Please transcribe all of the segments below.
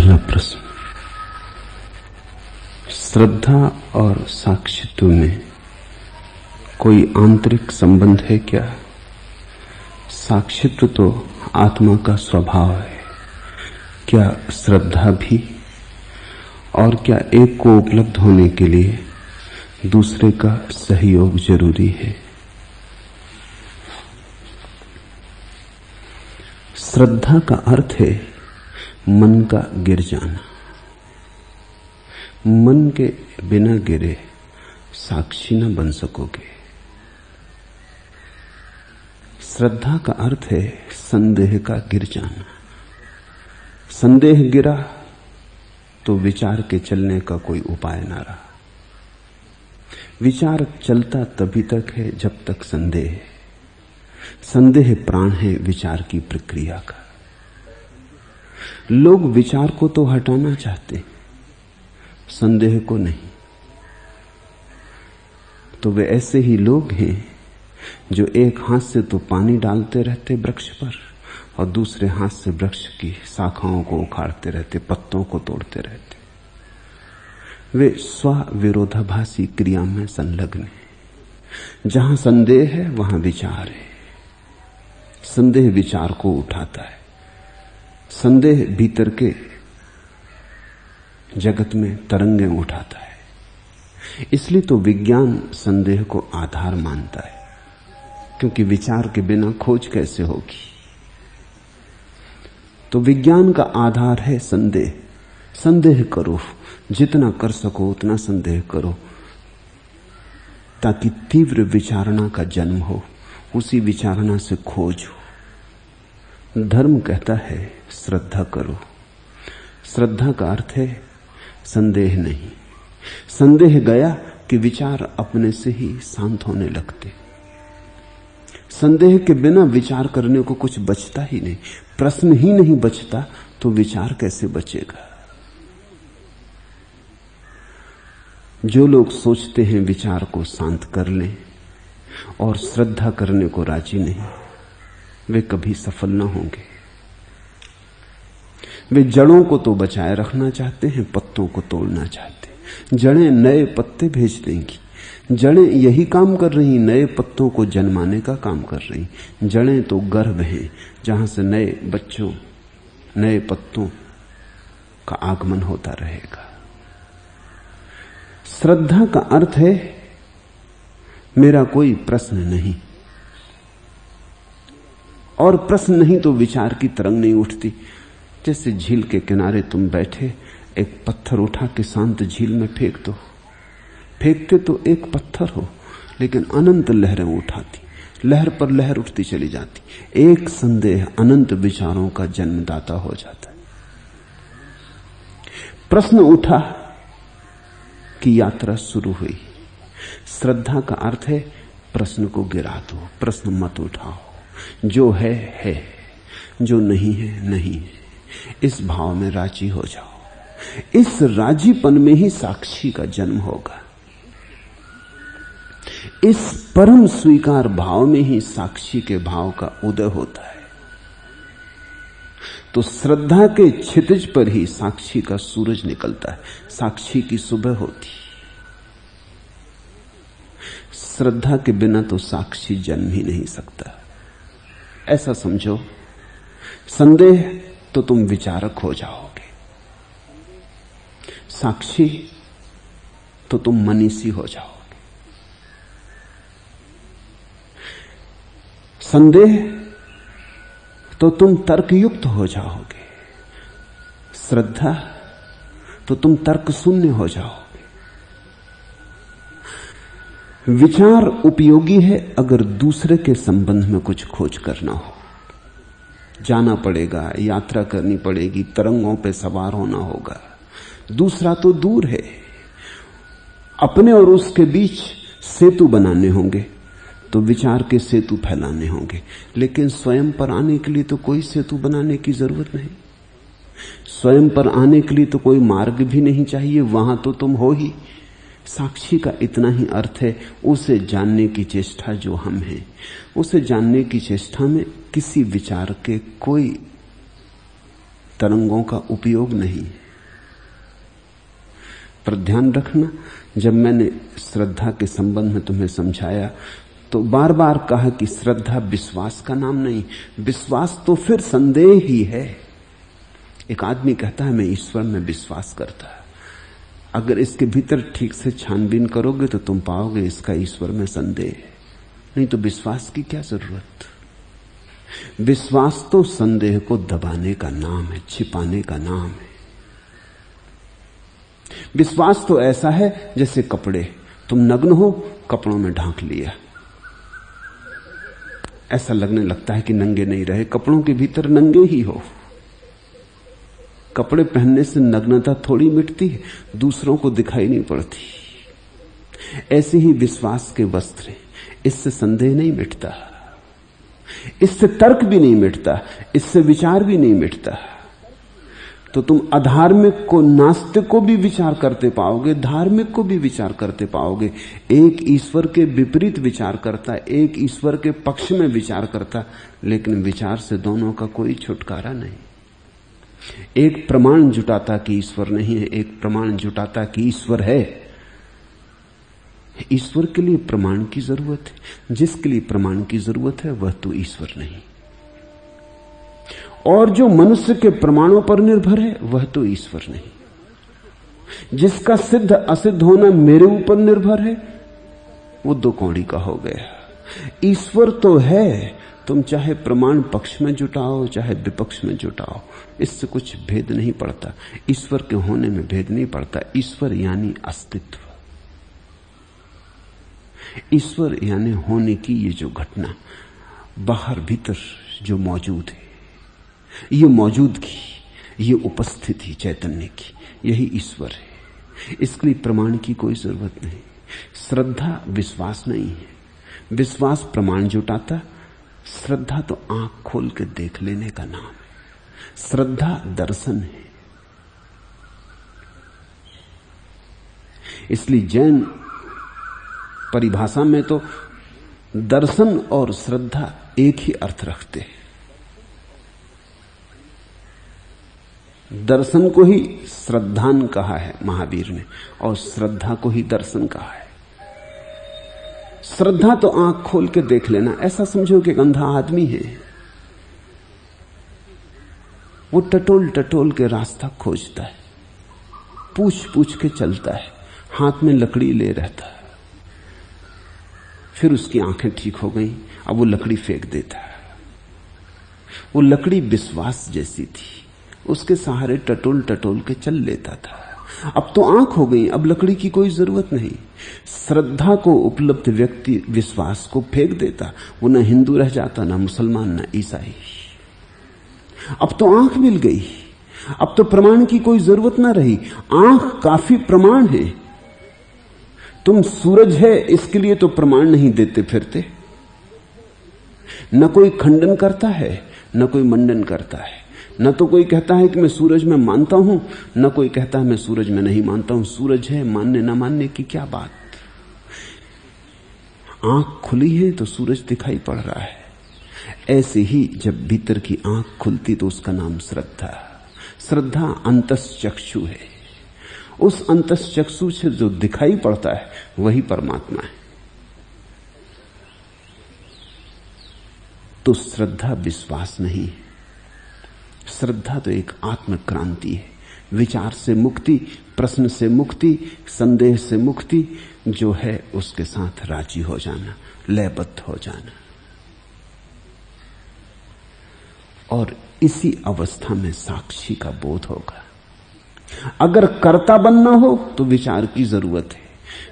पहला प्रश्न, श्रद्धा और साक्षित्व में कोई आंतरिक संबंध है क्या? साक्षित्व तो आत्मा का स्वभाव है, क्या श्रद्धा भी? और क्या एक को उपलब्ध होने के लिए दूसरे का सहयोग जरूरी है? श्रद्धा का अर्थ है मन का गिर जाना। मन के बिना गिरे साक्षी न बन सकोगे। श्रद्धा का अर्थ है संदेह का गिर जाना। संदेह गिरा तो विचार के चलने का कोई उपाय ना रहा। विचार चलता तभी तक है जब तक संदेह है। संदेह प्राण है विचार की प्रक्रिया का। लोग विचार को तो हटाना चाहते, संदेह को नहीं। तो वे ऐसे ही लोग हैं जो एक हाथ से तो पानी डालते रहते वृक्ष पर और दूसरे हाथ से वृक्ष की शाखाओं को उखाड़ते रहते, पत्तों को तोड़ते रहते। वे स्व-विरोधाभासी क्रिया में संलग्न हैं। जहां संदेह है वहां विचार है। संदेह विचार को उठाता है। संदेह भीतर के जगत में तरंगें उठाता है। इसलिए तो विज्ञान संदेह को आधार मानता है, क्योंकि विचार के बिना खोज कैसे होगी। तो विज्ञान का आधार है संदेह। संदेह करो, जितना कर सको उतना संदेह करो, ताकि तीव्र विचारणा का जन्म हो, उसी विचारणा से खोज हो। धर्म कहता है श्रद्धा करो। श्रद्धा का अर्थ है संदेह नहीं। संदेह गया कि विचार अपने से ही शांत होने लगते। संदेह के बिना विचार करने को कुछ बचता ही नहीं। प्रश्न ही नहीं बचता तो विचार कैसे बचेगा? जो लोग सोचते हैं विचार को शांत कर लें और श्रद्धा करने को राजी नहीं, वे कभी सफल न होंगे। वे जड़ों को तो बचाए रखना चाहते हैं, पत्तों को तोड़ना चाहते। जड़ें नए पत्ते भेज देंगी। जड़ें यही काम कर रही, नए पत्तों को जन्माने का काम कर रही। जड़ें तो गर्भ हैं जहां से नए बच्चों, नए पत्तों का आगमन होता रहेगा। श्रद्धा का अर्थ है मेरा कोई प्रश्न नहीं, और प्रश्न नहीं तो विचार की तरंग नहीं उठती। जैसे झील के किनारे तुम बैठे, एक पत्थर उठा के शांत झील में फेंक दो। फेंकते तो एक पत्थर हो, लेकिन अनंत लहरें उठाती, लहर पर लहर उठती चली जाती। एक संदेह अनंत विचारों का जन्मदाता हो जाता है। प्रश्न उठा कि यात्रा शुरू हुई। श्रद्धा का अर्थ है प्रश्न को गिरा दो, प्रश्न मत उठाओ। जो है, जो नहीं है नहीं है। इस भाव में राजी हो जाओ। इस राजीपन में ही साक्षी का जन्म होगा। इस परम स्वीकार भाव में ही साक्षी के भाव का उदय होता है। तो श्रद्धा के क्षितिज पर ही साक्षी का सूरज निकलता है, साक्षी की सुबह होती। श्रद्धा के बिना तो साक्षी जन्म ही नहीं सकता। ऐसा समझो, संदेह तो तुम विचारक हो जाओगे, साक्षी तो तुम मनीषी हो जाओगे। संदेह तो तुम तर्कयुक्त हो जाओगे, श्रद्धा तो तुम तर्क शून्य हो जाओगे। विचार उपयोगी है अगर दूसरे के संबंध में कुछ खोज करना हो। जाना पड़ेगा, यात्रा करनी पड़ेगी, तरंगों पे सवार होना होगा। दूसरा तो दूर है, अपने और उसके बीच सेतु बनाने होंगे, तो विचार के सेतु फैलाने होंगे। लेकिन स्वयं पर आने के लिए तो कोई सेतु बनाने की जरूरत नहीं। स्वयं पर आने के लिए तो कोई मार्ग भी नहीं चाहिए, वहां तो तुम हो ही। साक्षी का इतना ही अर्थ है उसे जानने की चेष्टा जो हम हैं। उसे जानने की चेष्टा में किसी विचार के कोई तरंगों का उपयोग नहीं। पर ध्यान रखना, जब मैंने श्रद्धा के संबंध में तुम्हें समझाया तो बार बार कहा कि श्रद्धा विश्वास का नाम नहीं, विश्वास तो फिर संदेह ही है। एक आदमी कहता है मैं ईश्वर में विश्वास करता है, अगर इसके भीतर ठीक से छानबीन करोगे तो तुम पाओगे इसका ईश्वर में संदेह है। नहीं तो विश्वास की क्या जरूरत। विश्वास तो संदेह को दबाने का नाम है, छिपाने का नाम है। विश्वास तो ऐसा है जैसे कपड़े, तुम नग्न हो, कपड़ों में ढांक लिया, ऐसा लगने लगता है कि नंगे नहीं रहे, कपड़ों के भीतर नंगे ही हो। कपड़े पहनने से नग्नता थोड़ी मिटती है, दूसरों को दिखाई नहीं पड़ती। ऐसे ही विश्वास के वस्त्र हैं, इससे संदेह नहीं मिटता, इससे तर्क भी नहीं मिटता, इससे विचार भी नहीं मिटता। तो तुम अधार्मिक को, नास्तिक को भी विचार करते पाओगे, धार्मिक को भी विचार करते पाओगे। एक ईश्वर के विपरीत विचार करता, एक ईश्वर के पक्ष में विचार करता, लेकिन विचार से दोनों का कोई छुटकारा नहीं। एक प्रमाण जुटाता कि ईश्वर नहीं है, एक प्रमाण जुटाता कि ईश्वर है। ईश्वर के लिए प्रमाण की जरूरत है, जिसके लिए प्रमाण की जरूरत है वह तो ईश्वर नहीं। और जो मनुष्य के प्रमाणों पर निर्भर है वह तो ईश्वर नहीं। जिसका सिद्ध असिद्ध होना मेरे ऊपर निर्भर है वो दो कौड़ी का हो गया। ईश्वर तो है, तुम चाहे प्रमाण पक्ष में जुटाओ चाहे विपक्ष में जुटाओ, इससे कुछ भेद नहीं पड़ता। ईश्वर के होने में भेद नहीं पड़ता। ईश्वर यानी अस्तित्व, ईश्वर यानी होने की ये जो घटना बाहर भीतर जो मौजूद है, ये मौजूदगी, ये उपस्थिति चैतन्य की, यही ईश्वर है। इसके लिए प्रमाण की कोई जरूरत नहीं। श्रद्धा विश्वास नहीं है, विश्वास प्रमाण जुटाता, श्रद्धा तो आंख खोल के देख लेने का नाम है। श्रद्धा दर्शन है। इसलिए जैन परिभाषा में तो दर्शन और श्रद्धा एक ही अर्थ रखते हैं। दर्शन को ही श्रद्धान कहा है महावीर ने, और श्रद्धा को ही दर्शन कहा है। श्रद्धा तो आंख खोल के देख लेना। ऐसा समझो कि एक अंधा आदमी है, वो टटोल टटोल के रास्ता खोजता है, पूछ पूछ के चलता है, हाथ में लकड़ी ले रहता है। फिर उसकी आंखें ठीक हो गई, अब वो लकड़ी फेंक देता है। वो लकड़ी विश्वास जैसी थी, उसके सहारे टटोल टटोल के चल लेता था। अब तो आंख हो गई, अब लकड़ी की कोई जरूरत नहीं। श्रद्धा को उपलब्ध व्यक्ति विश्वास को फेंक देता, वो न हिंदू रह जाता, न मुसलमान, न ईसाई। अब तो आंख मिल गई, अब तो प्रमाण की कोई जरूरत ना रही। आंख काफी प्रमाण है। तुम सूरज है इसके लिए तो प्रमाण नहीं देते फिरते। न कोई खंडन करता है, न कोई मंडन करता है। न तो कोई कहता है कि मैं सूरज में मानता हूं, न कोई कहता है मैं सूरज में नहीं मानता हूं। सूरज है, मानने ना मानने की क्या बात। आंख खुली है तो सूरज दिखाई पड़ रहा है। ऐसे ही जब भीतर की आंख खुलती तो उसका नाम श्रद्धा। श्रद्धा अंतश्चक्षु है। उस अंतश्चक्षु से जो दिखाई पड़ता है वही परमात्मा है। तो श्रद्धा विश्वास नहीं है। श्रद्धा तो एक आत्म क्रांति है। विचार से मुक्ति, प्रश्न से मुक्ति, संदेह से मुक्ति, जो है उसके साथ राजी हो जाना, लयबद्ध हो जाना। और इसी अवस्था में साक्षी का बोध होगा। अगर कर्ता बनना हो तो विचार की जरूरत है,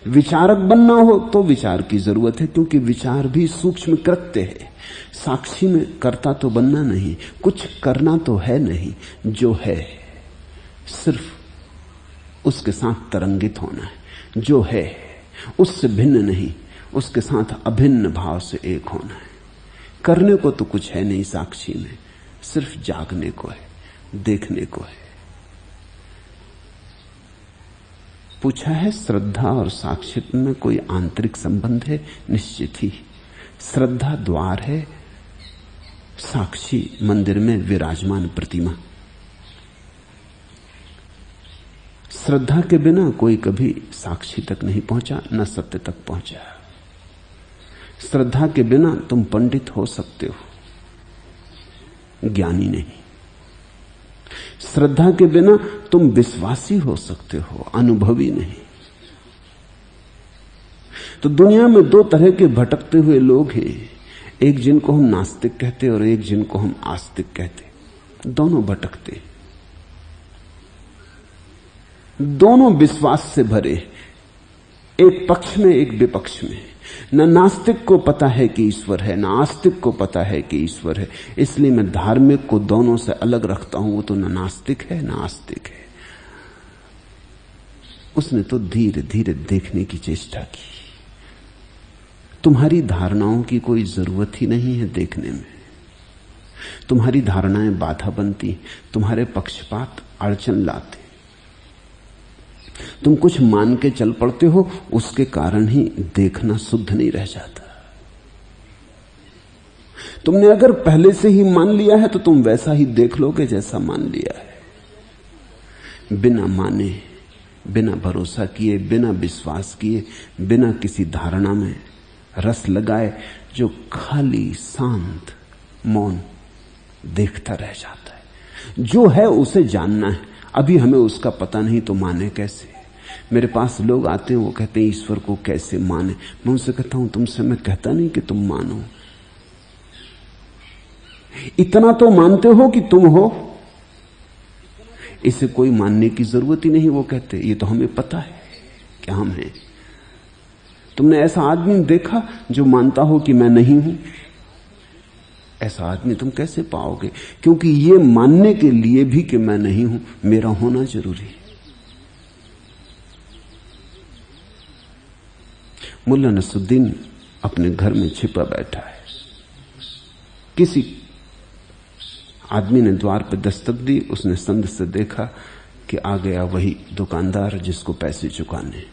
विचारक बनना हो तो विचार की जरूरत है, क्योंकि विचार भी सूक्ष्म कृत्य है। साक्षी में कर्ता तो बनना नहीं, कुछ करना तो है नहीं। जो है सिर्फ उसके साथ तरंगित होना है। जो है उससे भिन्न नहीं, उसके साथ अभिन्न भाव से एक होना है। करने को तो कुछ है नहीं साक्षी में, सिर्फ जागने को है, देखने को है। पूछा है श्रद्धा और साक्षित्व में कोई आंतरिक संबंध है? निश्चित ही। श्रद्धा द्वार है, साक्षी मंदिर में विराजमान प्रतिमा। श्रद्धा के बिना कोई कभी साक्षी तक नहीं पहुंचा, न सत्य तक पहुंचा। श्रद्धा के बिना तुम पंडित हो सकते हो, ज्ञानी नहीं। श्रद्धा के बिना तुम विश्वासी हो सकते हो, अनुभवी नहीं। तो दुनिया में दो तरह के भटकते हुए लोग हैं, एक जिनको हम नास्तिक कहते और एक जिनको हम आस्तिक कहते। दोनों भटकते, दोनों विश्वास से भरे, एक पक्ष में एक विपक्ष में। न नास्तिक को पता है कि ईश्वर है, न आस्तिक को पता है कि ईश्वर है। इसलिए मैं धार्मिक को दोनों से अलग रखता हूं। वो तो न नास्तिक है न आस्तिक है। उसने तो धीरे धीरे देखने की चेष्टा की। तुम्हारी धारणाओं की कोई जरूरत ही नहीं है देखने में। तुम्हारी धारणाएं बाधा बनती, तुम्हारे पक्षपात अड़चन लाते। तुम कुछ मान के चल पड़ते हो, उसके कारण ही देखना शुद्ध नहीं रह जाता। तुमने अगर पहले से ही मान लिया है तो तुम वैसा ही देख लोगे जैसा मान लिया है। बिना माने, बिना भरोसा किए, बिना विश्वास किए, बिना किसी धारणा में रस लगाए, जो खाली शांत मौन देखता रह जाता है। जो है उसे जानना है, अभी हमें उसका पता नहीं तो माने कैसे। मेरे पास लोग आते हैं, वो कहते हैं ईश्वर को कैसे माने। मैं उनसे कहता हूं तुमसे मैं कहता नहीं कि तुम मानो, इतना तो मानते हो कि तुम हो, इसे कोई मानने की जरूरत ही नहीं। वो कहते ये तो हमें पता है कि हम हैं। तुमने ऐसा आदमी देखा जो मानता हो कि मैं नहीं हूं? ऐसा आदमी तुम कैसे पाओगे? क्योंकि ये मानने के लिए भी कि मैं नहीं हूं, मेरा होना जरूरी है। मुल्ला नसरुद्दीन अपने घर में छिपा बैठा है। किसी आदमी ने द्वार पर दस्तक दी। उसने संद से देखा कि आ गया वही दुकानदार जिसको पैसे चुकाने।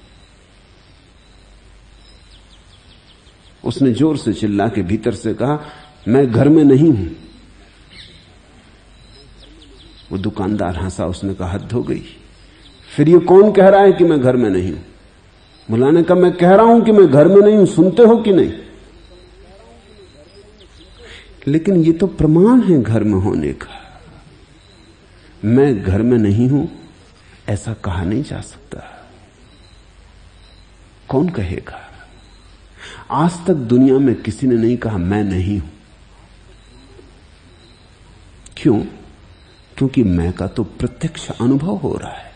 उसने जोर से चिल्ला के भीतर से कहा, मैं घर में नहीं हूं। वो दुकानदार हंसा। उसने कहा, हद हो गई, फिर ये कौन कह रहा है कि मैं घर में नहीं हूं? मुल्ला ने कहा, मैं कह रहा हूं कि मैं घर में नहीं हूं, सुनते हो कि नहीं? लेकिन ये तो प्रमाण है घर में होने का। मैं घर में नहीं हूं ऐसा कहा नहीं जा सकता। कौन कहेगा? आज तक दुनिया में किसी ने नहीं कहा मैं नहीं हूं। क्यों? क्योंकि मैं का तो प्रत्यक्ष अनुभव हो रहा है।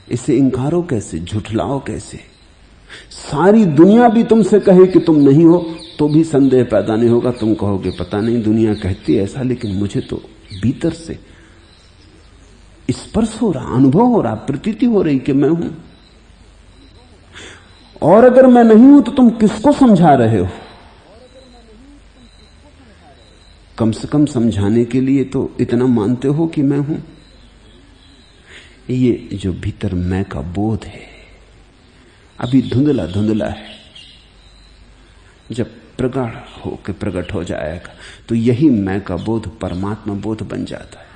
इसे इंकारो कैसे, झुठलाओ कैसे? सारी दुनिया भी तुमसे कहे कि तुम नहीं हो तो भी संदेह पैदा नहीं होगा। तुम कहोगे पता नहीं दुनिया कहती है ऐसा, लेकिन मुझे तो भीतर से स्पर्श हो रहा, अनुभव हो रहा, प्रतीति हो रही कि मैं हूं। और अगर मैं नहीं हूं तो तुम किसको समझा रहे हो? कम से कम समझाने के लिए तो इतना मानते हो कि मैं हूं। ये जो भीतर मैं का बोध है अभी धुंधला धुंधला है। जब प्रगाढ़ होकर प्रकट हो जाएगा तो यही मैं का बोध परमात्मा बोध बन जाता है।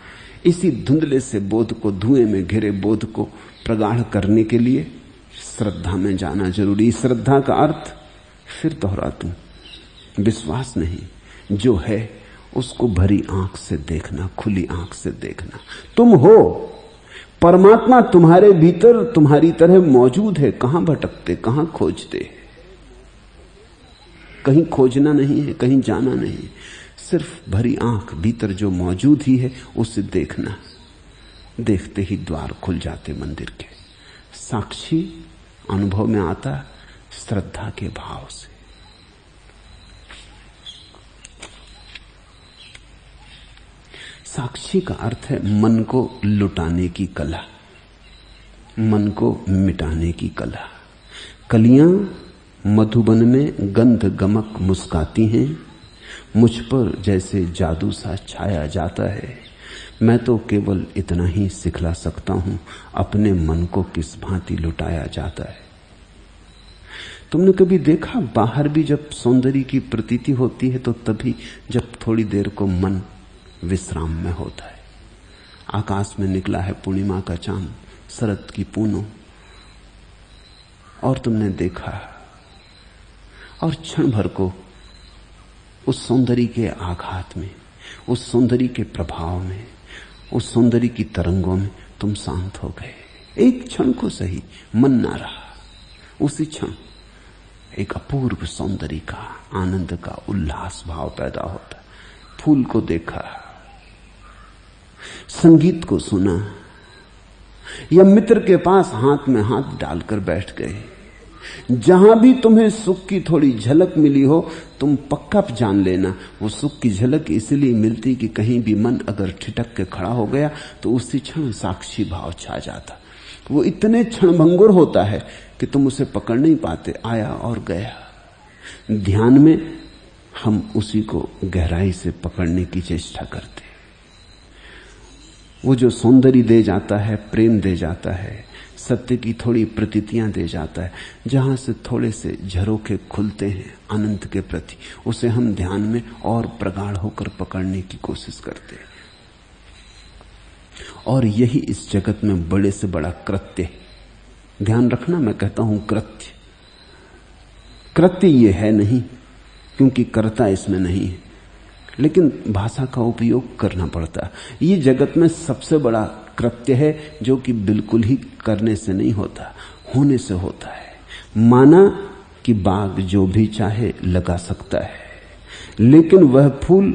इसी धुंधले से बोध को, धुएं में घिरे बोध को प्रगाढ़ करने के लिए श्रद्धा में जाना जरूरी। श्रद्धा का अर्थ फिर दोहराता हूं, विश्वास नहीं, जो है उसको भरी आंख से देखना, खुली आंख से देखना। तुम हो, परमात्मा तुम्हारे भीतर तुम्हारी तरह मौजूद है। कहां भटकते, कहां खोजते? कहीं खोजना नहीं है, कहीं जाना नहीं, सिर्फ भरी आंख भीतर जो मौजूद ही है उसे देखना। देखते ही द्वार खुल जाते मंदिर के। साक्षी अनुभव में आता श्रद्धा के भाव से। साक्षी का अर्थ है मन को लुटाने की कला, मन को मिटाने की कला। कलियां मधुबन में गंध गमक मुस्काती हैं, मुझ पर जैसे जादू सा छाया जाता है। मैं तो केवल इतना ही सिखला सकता हूं, अपने मन को किस भांति लुटाया जाता है। तुमने कभी देखा बाहर भी जब सौंदर्य की प्रतीति होती है तो तभी जब थोड़ी देर को मन विश्राम में होता है। आकाश में निकला है पूर्णिमा का चांद, शरद की पूनो, और तुमने देखा, और क्षण भर को उस सौंदर्य के आघात में, उस सौंदर्य के प्रभाव में, उस सौंदर्य की तरंगों में तुम शांत हो गए। एक क्षण को सही, मन ना रहा। उसी क्षण एक अपूर्व सौंदर्य का, आनंद का, उल्लास भाव पैदा होता। फूल को देखा, संगीत को सुना, या मित्र के पास हाथ में हाथ डालकर बैठ गए। जहां भी तुम्हें सुख की थोड़ी झलक मिली हो, तुम पक्का जान लेना वो सुख की झलक इसलिए मिलती कि कहीं भी मन अगर ठिठक के खड़ा हो गया तो उसी क्षण साक्षी भाव छा जाता। वो इतने क्षणभंगुर होता है कि तुम उसे पकड़ नहीं पाते, आया और गया। ध्यान में हम उसी को गहराई से पकड़ने की चेष्टा करते। वो जो सौंदर्य दे जाता है, प्रेम दे जाता है, सत्य की थोड़ी प्रतीतियां दे जाता है, जहां से थोड़े से झरोखे खुलते हैं अनंत के प्रति, उसे हम ध्यान में और प्रगाढ़ होकर पकड़ने की कोशिश करते हैं। और यही इस जगत में बड़े से बड़ा कृत्य है। ध्यान रखना, मैं कहता हूं कृत्य। कृत्य ये है नहीं, क्योंकि कर्ता इसमें नहीं है, लेकिन भाषा का उपयोग करना पड़ता है। ये जगत में सबसे बड़ा कृत्य है जो कि बिल्कुल ही करने से नहीं होता, होने से होता है। माना कि बाग जो भी चाहे लगा सकता है, लेकिन वह फूल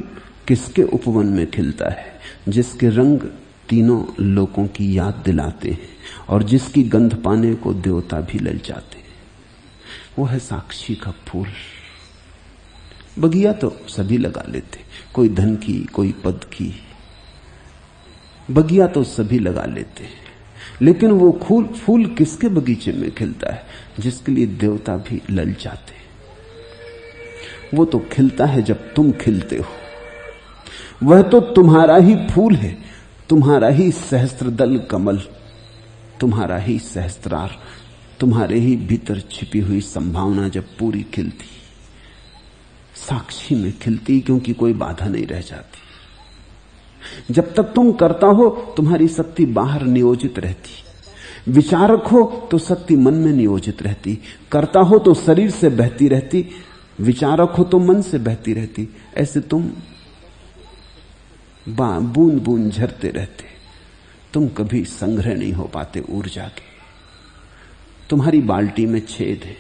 किसके उपवन में खिलता है? जिसके रंग तीनों लोगों की याद दिलाते हैं और जिसकी गंध पाने को देवता भी ललचाते हैं। वो है साक्षी का फूल। बगिया तो सभी लगा लेते, कोई धन की, कोई पद की, बगिया तो सभी लगा लेते हैं, लेकिन वो फूल किसके बगीचे में खिलता है? जिसके लिए देवता भी ललचाते हैं। वो तो खिलता है जब तुम खिलते हो। वह तो तुम्हारा ही फूल है, तुम्हारा ही सहस्त्रदल कमल, तुम्हारा ही सहस्त्रार, तुम्हारे ही भीतर छिपी हुई संभावना जब पूरी खिलती, साक्षी में खिलती, क्योंकि कोई बाधा नहीं रह जाती। जब तक तुम करता हो तुम्हारी शक्ति बाहर नियोजित रहती, विचारक हो तो शक्ति मन में नियोजित रहती, करता हो तो शरीर से बहती रहती, विचारक हो तो मन से बहती रहती। ऐसे तुम बूंद बूंद झरते रहते, तुम कभी संग्रह नहीं हो पाते ऊर्जा के। तुम्हारी बाल्टी में छेद है,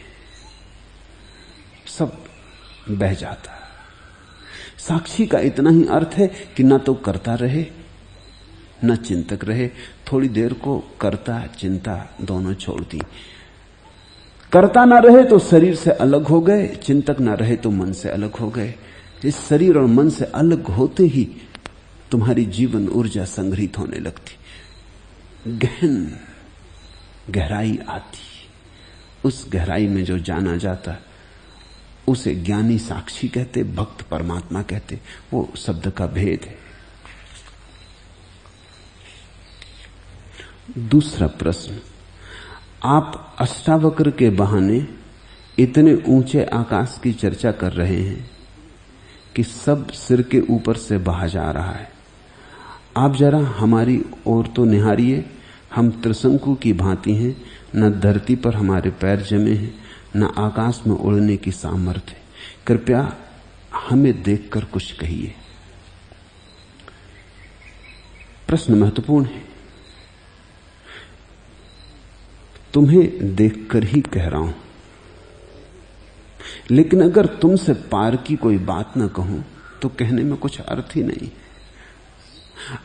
सब बह जाता। साक्षी का इतना ही अर्थ है कि ना तो करता रहे न चिंतक रहे। थोड़ी देर को करता चिंता दोनों छोड़ दी। करता ना रहे तो शरीर से अलग हो गए, चिंतक ना रहे तो मन से अलग हो गए। इस शरीर और मन से अलग होते ही तुम्हारी जीवन ऊर्जा संग्रहित होने लगती, गहन गहराई आती। उस गहराई में जो जाना जाता उसे ज्ञानी साक्षी कहते, भक्त परमात्मा कहते। वो शब्द का भेद है। दूसरा प्रश्न, आप अष्टावक्र के बहाने इतने ऊंचे आकाश की चर्चा कर रहे हैं कि सब सिर के ऊपर से बहा जा रहा है। आप जरा हमारी ओर तो निहारिए, हम त्रिशंकु की भांति हैं, न धरती पर हमारे पैर जमे हैं, न आकाश में उड़ने की सामर्थ्य। कृपया हमें देखकर कुछ कहिए। प्रश्न महत्वपूर्ण है। तुम्हें देखकर ही कह रहा हूं, लेकिन अगर तुमसे पार की कोई बात न कहूं तो कहने में कुछ अर्थ ही नहीं।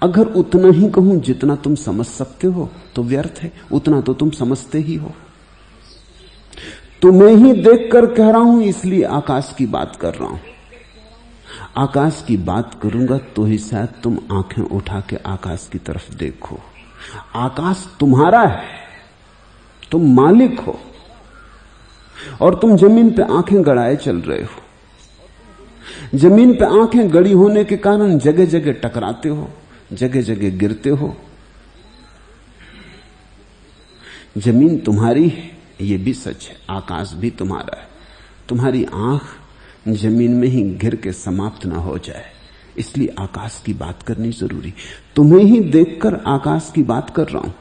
अगर उतना ही कहूं जितना तुम समझ सकते हो तो व्यर्थ है, उतना तो तुम समझते ही हो। तुम्हें ही देखकर कह रहा हूं, इसलिए आकाश की बात कर रहा हूं। आकाश की बात करूंगा तो ही शायद तुम आंखें उठा के आकाश की तरफ देखो। आकाश तुम्हारा है, तुम मालिक हो, और तुम जमीन पे आंखें गड़ाए चल रहे हो। जमीन पे आंखें गड़ी होने के कारण जगह जगह टकराते हो, जगह जगह गिरते हो। जमीन तुम्हारी है, ये भी सच है, आकाश भी तुम्हारा है। तुम्हारी आंख जमीन में ही गिर के समाप्त ना हो जाए, इसलिए आकाश की बात करनी जरूरी। तुम्हें ही देखकर आकाश की बात कर रहा हूं।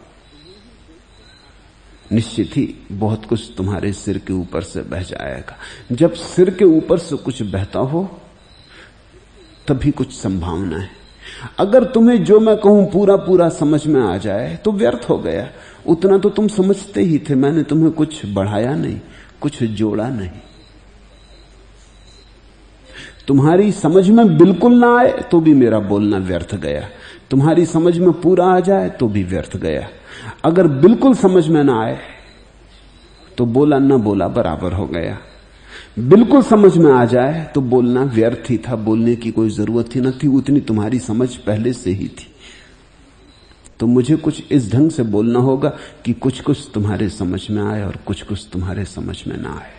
निश्चित ही बहुत कुछ तुम्हारे सिर के ऊपर से बह जाएगा। जब सिर के ऊपर से कुछ बहता हो तभी कुछ संभावना है। अगर तुम्हें जो मैं कहूं पूरा पूरा समझ में आ जाए तो व्यर्थ हो गया। उतना तो तुम समझते ही थे, मैंने तुम्हें कुछ बढ़ाया नहीं, कुछ जोड़ा नहीं। तुम्हारी समझ में बिल्कुल ना आए तो भी मेरा बोलना व्यर्थ गया, तुम्हारी समझ में पूरा आ जाए तो भी व्यर्थ गया। अगर बिल्कुल समझ में ना आए तो बोला ना बोला बराबर हो गया, बिल्कुल समझ में आ जाए तो बोलना व्यर्थ ही था, बोलने की कोई जरूरत ही न थी, उतनी तुम्हारी समझ पहले से ही थी। तो मुझे कुछ इस ढंग से बोलना होगा कि कुछ कुछ तुम्हारे समझ में आए और कुछ कुछ तुम्हारे समझ में ना आए।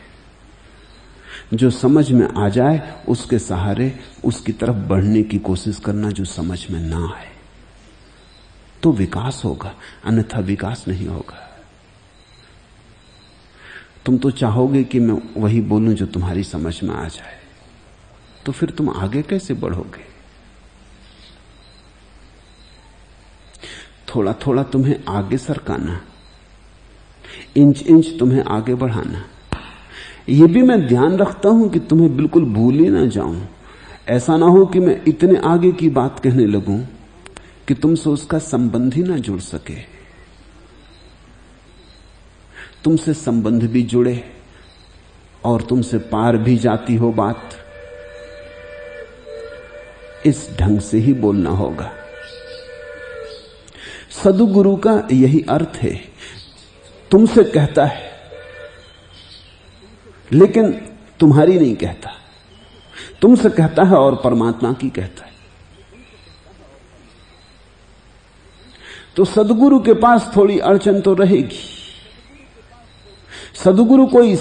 जो समझ में आ जाए उसके सहारे उसकी तरफ बढ़ने की कोशिश करना, जो समझ में ना आए तो विकास होगा, अन्यथा विकास नहीं होगा। तुम तो चाहोगे कि मैं वही बोलूं जो तुम्हारी समझ में आ जाए, तो फिर तुम आगे कैसे बढ़ोगे? थोड़ा थोड़ा तुम्हें आगे सरकाना, इंच इंच तुम्हें आगे बढ़ाना। यह भी मैं ध्यान रखता हूं कि तुम्हें बिल्कुल भूल ही ना जाऊं। ऐसा ना हो कि मैं इतने आगे की बात कहने लगूं कि तुमसे उसका संबंध ही ना जुड़ सके। तुमसे संबंध भी जुड़े और तुमसे पार भी जाती हो बात। इस ढंग से ही बोलना होगा। सद्गुरु का यही अर्थ है, तुमसे कहता है लेकिन तुम्हारी नहीं कहता, तुमसे कहता है और परमात्मा की कहता है। तो सद्गुरु के पास थोड़ी अड़चन तो रहेगी। सद्गुरु कोई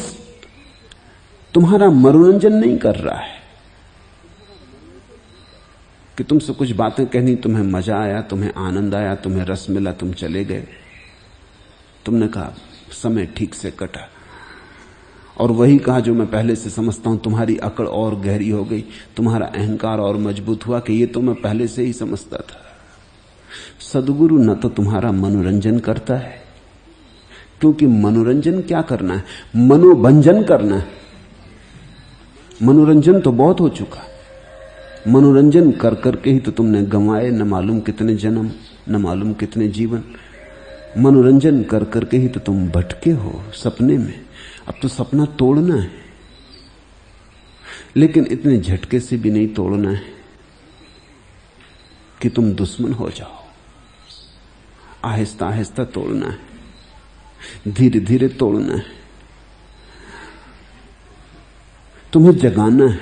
तुम्हारा मनोरंजन नहीं कर रहा है कि तुमसे कुछ बातें कहनी, तुम्हें मजा आया, तुम्हें आनंद आया, तुम्हें रस मिला, तुम चले गए, तुमने कहा समय ठीक से कटा, और वही कहा जो मैं पहले से समझता हूं। तुम्हारी अकड़ और गहरी हो गई, तुम्हारा अहंकार और मजबूत हुआ कि ये तो मैं पहले से ही समझता था। सद्गुरु न तो तुम्हारा मनोरंजन करता है, क्योंकि मनोरंजन क्या करना है, मनोभंजन करना है। मनोरंजन तो बहुत हो चुका, मनोरंजन कर करके ही तो तुमने गंवाए न मालूम कितने जन्म, न मालूम कितने जीवन। मनोरंजन कर करके ही तो तुम भटके हो सपने में। अब तो सपना तोड़ना है, लेकिन इतने झटके से भी नहीं तोड़ना है कि तुम दुश्मन हो जाओ। आहिस्ता आहिस्ता तोड़ना है, धीरे धीरे तोड़ना है। तुम्हें जगाना है,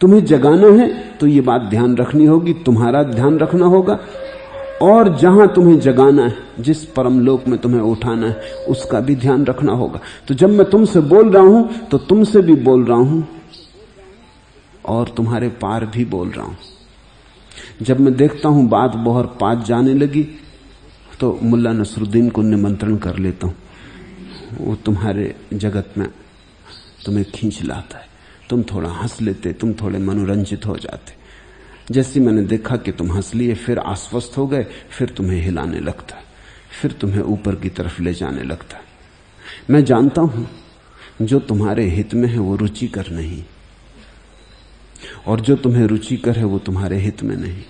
तुम्हें जगाना है तो ये बात ध्यान रखनी होगी, तुम्हारा ध्यान रखना होगा, और जहां तुम्हें जगाना है, जिस परम लोक में तुम्हें उठाना है, उसका भी ध्यान रखना होगा। तो जब मैं तुमसे बोल रहा हूं तो तुमसे भी बोल रहा हूं और तुम्हारे पार भी बोल रहा हूं। जब मैं देखता हूं बात बहुत पास जाने लगी तो मुल्ला नसरुद्दीन को निमंत्रण कर लेता हूं, वो तुम्हारे जगत में तुम्हें खींच लाता है। तुम थोड़ा हंस लेते, तुम थोड़े मनोरंजित हो जाते। जैसे मैंने देखा कि तुम हंस लिए, फिर आश्वस्त हो गए, फिर तुम्हें हिलाने लगता, फिर तुम्हें ऊपर की तरफ ले जाने लगता। मैं जानता हूं जो तुम्हारे हित में है वो रुचिकर नहीं, और जो तुम्हें रुचिकर है वो तुम्हारे हित में नहीं।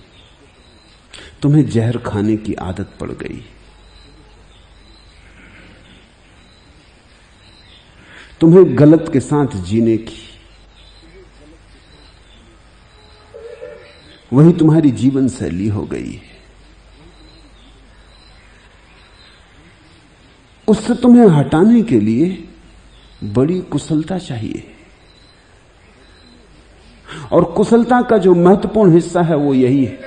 तुम्हें जहर खाने की आदत पड़ गई, तुम्हें गलत के साथ जीने की, वही तुम्हारी जीवन शैली हो गई है। उससे तुम्हें हटाने के लिए बड़ी कुशलता चाहिए, और कुशलता का जो महत्वपूर्ण हिस्सा है वो यही है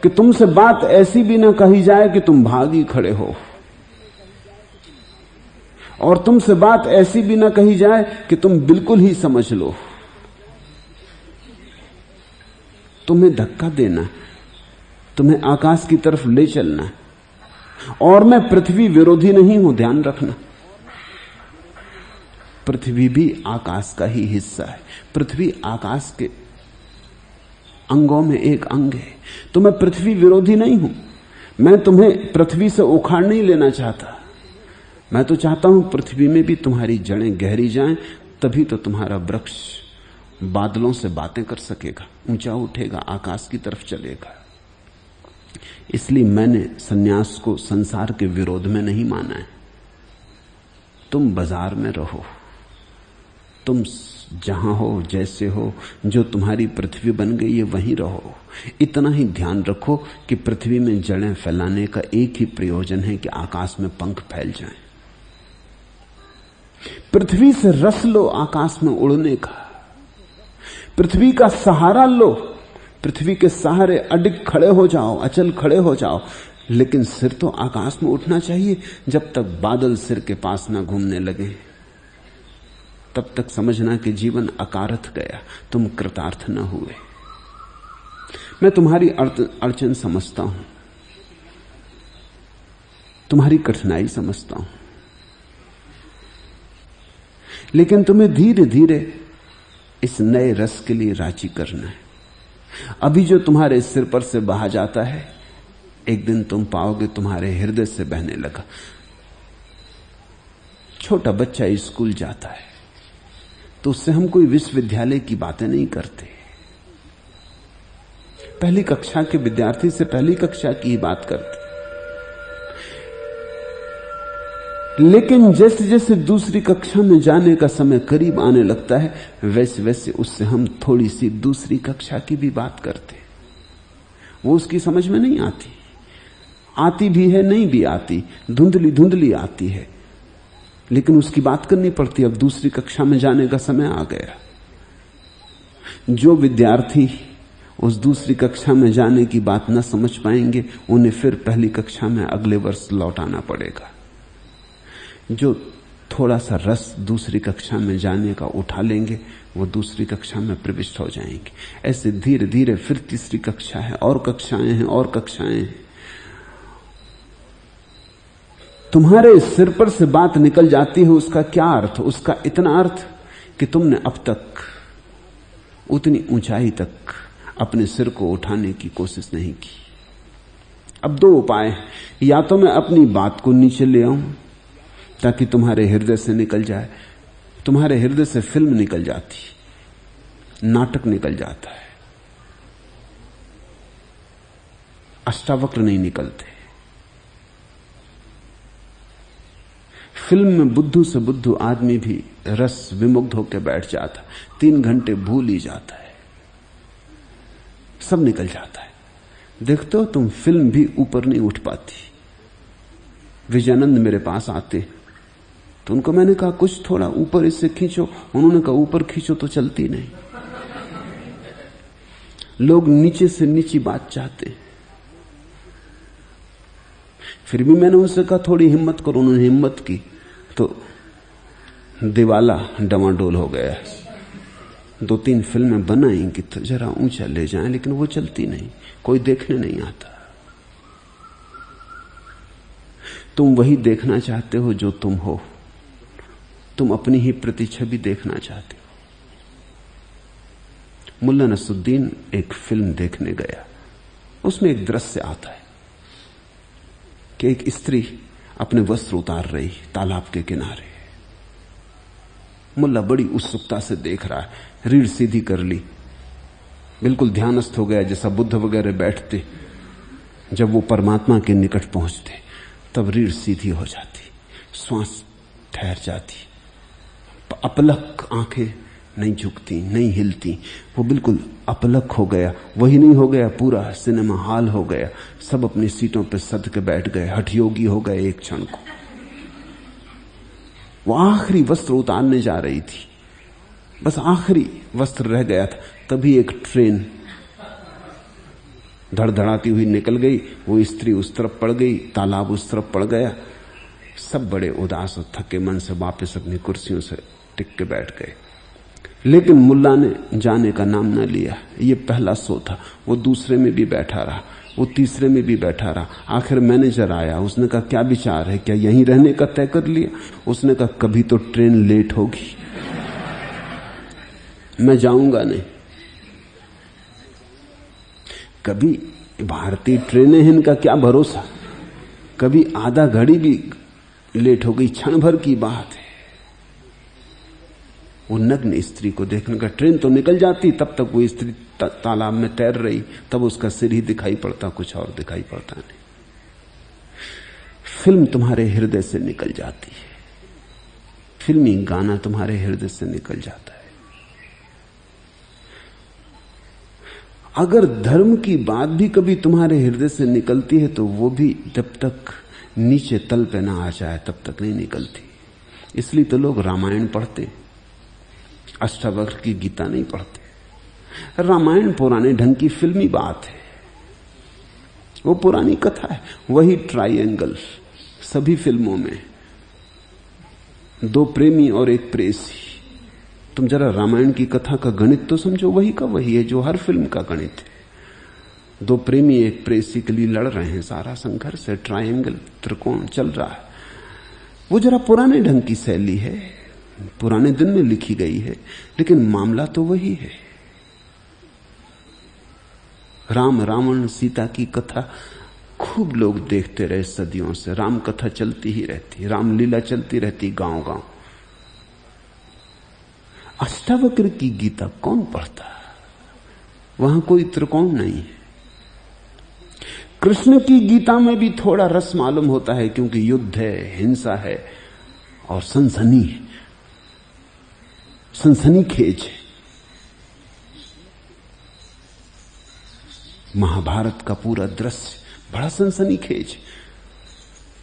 कि तुमसे बात ऐसी भी ना कही जाए कि तुम भाग ही खड़े हो, और तुमसे बात ऐसी भी ना कही जाए कि तुम बिल्कुल ही समझ लो। तुम्हें धक्का देना, तुम्हें आकाश की तरफ ले चलना। और मैं पृथ्वी विरोधी नहीं हूं, ध्यान रखना। पृथ्वी भी आकाश का ही हिस्सा है, पृथ्वी आकाश के अंगों में एक अंग है। तो मैं पृथ्वी विरोधी नहीं हूं, मैं तुम्हें पृथ्वी से उखाड़ नहीं लेना चाहता, मैं तो चाहता हूं पृथ्वी में भी तुम्हारी जड़ें गहरी जाएं, तभी तो तुम्हारा वृक्ष बादलों से बातें कर सकेगा, ऊंचा उठेगा, आकाश की तरफ चलेगा। इसलिए मैंने सन्यास को संसार के विरोध में नहीं माना है। तुम बाजार में रहो, तुम जहां हो, जैसे हो, जो तुम्हारी पृथ्वी बन गई है वहीं रहो। इतना ही ध्यान रखो कि पृथ्वी में जड़ें फैलाने का एक ही प्रयोजन है कि आकाश में पंख फैल जाएं। पृथ्वी से रस लो आकाश में उड़ने का, पृथ्वी का सहारा लो, पृथ्वी के सहारे अडिग खड़े हो जाओ, अचल खड़े हो जाओ, लेकिन सिर तो आकाश में उठना चाहिए। जब तक बादल सिर के पास ना घूमने लगे तब तक समझना कि जीवन अकारथ गया, तुम कृतार्थ न हुए। मैं तुम्हारी अड़चन समझता हूं, तुम्हारी कठिनाई समझता हूं, लेकिन तुम्हें धीरे धीरे इस नए रस के लिए राजी करना है। अभी जो तुम्हारे सिर पर से बहा जाता है, एक दिन तुम पाओगे तुम्हारे हृदय से बहने लगा। छोटा बच्चा स्कूल जाता है तो उससे हम कोई विश्वविद्यालय की बातें नहीं करते, पहली कक्षा के विद्यार्थी से पहली कक्षा की ही बात करते। लेकिन जैसे जैसे दूसरी कक्षा में जाने का समय करीब आने लगता है, वैसे वैसे उससे हम थोड़ी सी दूसरी कक्षा की भी बात करते। वो उसकी समझ में नहीं आती, आती भी है नहीं भी आती, धुंधली धुंधली आती है, लेकिन उसकी बात करनी पड़ती। अब दूसरी कक्षा में जाने का समय आ गया। जो विद्यार्थी उस दूसरी कक्षा में जाने की बात न समझ पाएंगे, उन्हें फिर पहली कक्षा में अगले वर्ष लौटाना पड़ेगा। जो थोड़ा सा रस दूसरी कक्षा में जाने का उठा लेंगे, वो दूसरी कक्षा में प्रविष्ट हो जाएंगे। ऐसे धीरे धीरे फिर तीसरी कक्षा है, और कक्षाएं हैं, और कक्षाएं हैं। तुम्हारे सिर पर से बात निकल जाती है, उसका क्या अर्थ? उसका इतना अर्थ कि तुमने अब तक उतनी ऊंचाई तक अपने सिर को उठाने की कोशिश नहीं की। अब दो उपाय हैं, या तो मैं अपनी बात को नीचे ले आऊं ताकि तुम्हारे हृदय से निकल जाए। तुम्हारे हृदय से फिल्म निकल जाती, नाटक निकल जाता है, अष्टावक्र नहीं निकलते। फिल्म में बुद्धू से बुद्धू आदमी भी रस विमुग्ध होकर बैठ जाता, 3 घंटे भूल ही जाता है, सब निकल जाता है। देखते हो तुम, फिल्म भी ऊपर नहीं उठ पाती। विजयानंद मेरे पास आते तो उनको मैंने कहा कुछ थोड़ा ऊपर इससे खींचो, उन्होंने कहा ऊपर खींचो तो चलती नहीं। लोग नीचे से नीची बात चाहते। फिर भी मैंने उनसे कहा थोड़ी हिम्मत करो, उन्होंने हिम्मत की तो दिवाला डमाडोल हो गया। 2-3 फिल्में बनाई कि तो जरा ऊंचा ले जाएं, लेकिन वो चलती नहीं, कोई देखने नहीं आता। तुम वही देखना चाहते हो जो तुम हो, तुम अपनी ही प्रतिछवि देखना चाहते हो। मुल्ला नसरुद्दीन एक फिल्म देखने गया, उसमें एक दृश्य आता है कि एक स्त्री अपने वस्त्र उतार रही तालाब के किनारे। मुल्ला बड़ी उत्सुकता से देख रहा है, रीढ़ सीधी कर ली, बिल्कुल ध्यानस्थ हो गया, जैसा बुद्ध वगैरह बैठते जब वो परमात्मा के निकट पहुंचते, तब रीढ़ सीधी हो जाती, श्वास ठहर जाती, अपलक आंखें नहीं झुकती, नहीं हिलती, वो बिल्कुल अपलक हो गया। वही नहीं हो गया, पूरा सिनेमा हॉल हो गया, सब अपनी सीटों पर सद के बैठ गए, हठयोगी हो गए एक क्षण को। वो आखिरी वस्त्र उतारने जा रही थी, बस आखिरी वस्त्र रह गया था, तभी एक ट्रेन धड़धड़ाती हुई निकल गई। वो स्त्री उस तरफ पड़ गई, तालाब उस तरफ पड़ गया। सब बड़े उदास और थके मन से वापस अपनी कुर्सियों से टिक के बैठ गए। लेकिन मुल्ला ने जाने का नाम न लिया। ये पहला शो था, वो दूसरे में भी बैठा रहा, वो तीसरे में भी बैठा रहा। आखिर मैनेजर आया, उसने कहा क्या विचार है, क्या यहीं रहने का तय कर लिया? उसने कहा कभी तो ट्रेन लेट होगी, मैं जाऊंगा नहीं। कभी भारतीय ट्रेनें हैं, इनका क्या भरोसा, कभी आधा घड़ी भी लेट हो गई, क्षण भर की बात है। वो नग्न स्त्री को देखने का, ट्रेन तो निकल जाती, तब तक वो स्त्री तालाब में तैर रही, तब उसका सिर ही दिखाई पड़ता, कुछ और दिखाई पड़ता नहीं। फिल्म तुम्हारे हृदय से निकल जाती है, फिल्मी गाना तुम्हारे हृदय से निकल जाता है। अगर धर्म की बात भी कभी तुम्हारे हृदय से निकलती है तो वो भी जब तक नीचे तल पे ना आ जाए तब तक नहीं निकलती। इसलिए तो लोग रामायण पढ़ते, अष्टावक्र की गीता नहीं पढ़ते। रामायण पुराने ढंग की फिल्मी बात है, वो पुरानी कथा है। वही ट्राइएंगल सभी फिल्मों में, दो प्रेमी और एक प्रेसी। तुम जरा रामायण की कथा का गणित तो समझो, वही का वही है जो हर फिल्म का गणित है। दो प्रेमी एक प्रेसी के लिए लड़ रहे हैं, सारा संघर्ष है, ट्राइएंगल त्रिकोण चल रहा है। वो जरा पुराने ढंग की शैली है, पुराने दिन में लिखी गई है, लेकिन मामला तो वही है। राम रावण सीता की कथा खूब लोग देखते रहे सदियों से, राम कथा चलती ही रहती, रामलीला चलती रहती गांव गांव। अष्टावक्र की गीता कौन पढ़ता, वहां कोई त्रिकोण नहीं है। कृष्ण की गीता में भी थोड़ा रस मालूम होता है, क्योंकि युद्ध है, हिंसा है और सनसनीखेज है। महाभारत का पूरा दृश्य बड़ा सनसनीखेज।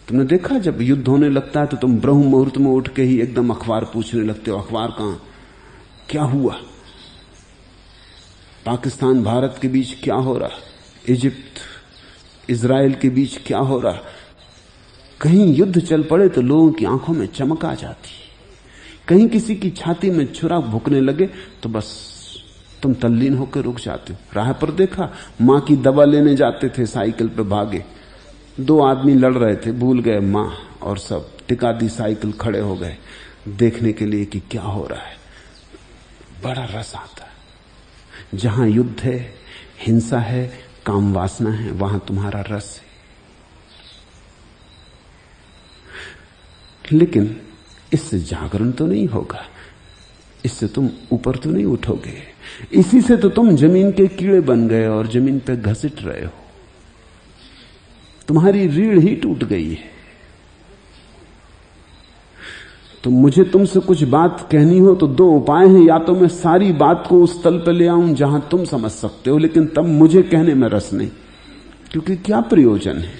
तुमने देखा जब युद्ध होने लगता है तो तुम ब्रह्म मुहूर्त में उठ के ही एकदम अखबार पूछने लगते हो, अखबार कहां, क्या हुआ, पाकिस्तान भारत के बीच क्या हो रहा, इजिप्ट इजराइल के बीच क्या हो रहा। कहीं युद्ध चल पड़े तो लोगों की आंखों में चमक आ जाती, कहीं किसी की छाती में छुरा भुकने लगे तो बस तुम तल्लीन होकर रुक जाते हो। राह पर देखा, मां की दवा लेने जाते थे, साइकिल पे भागे, दो आदमी लड़ रहे थे, भूल गए मां और सब, टिका दी साइकिल, खड़े हो गए देखने के लिए कि क्या हो रहा है। बड़ा रस आता है। जहां युद्ध है, हिंसा है, काम वासना है, वहां तुम्हारा रस है। लेकिन इससे जागरण तो नहीं होगा, इससे तुम ऊपर तो नहीं उठोगे। इसी से तो तुम जमीन के कीड़े बन गए और जमीन पे घसीट रहे हो। तुम्हारी रीढ़ ही टूट गई है। तो मुझे तुमसे कुछ बात कहनी हो तो दो उपाय हैं, या तो मैं सारी बात को उस तल पे ले आऊं जहां तुम समझ सकते हो, लेकिन तब मुझे कहने में रस नहीं, क्योंकि क्या प्रयोजन है।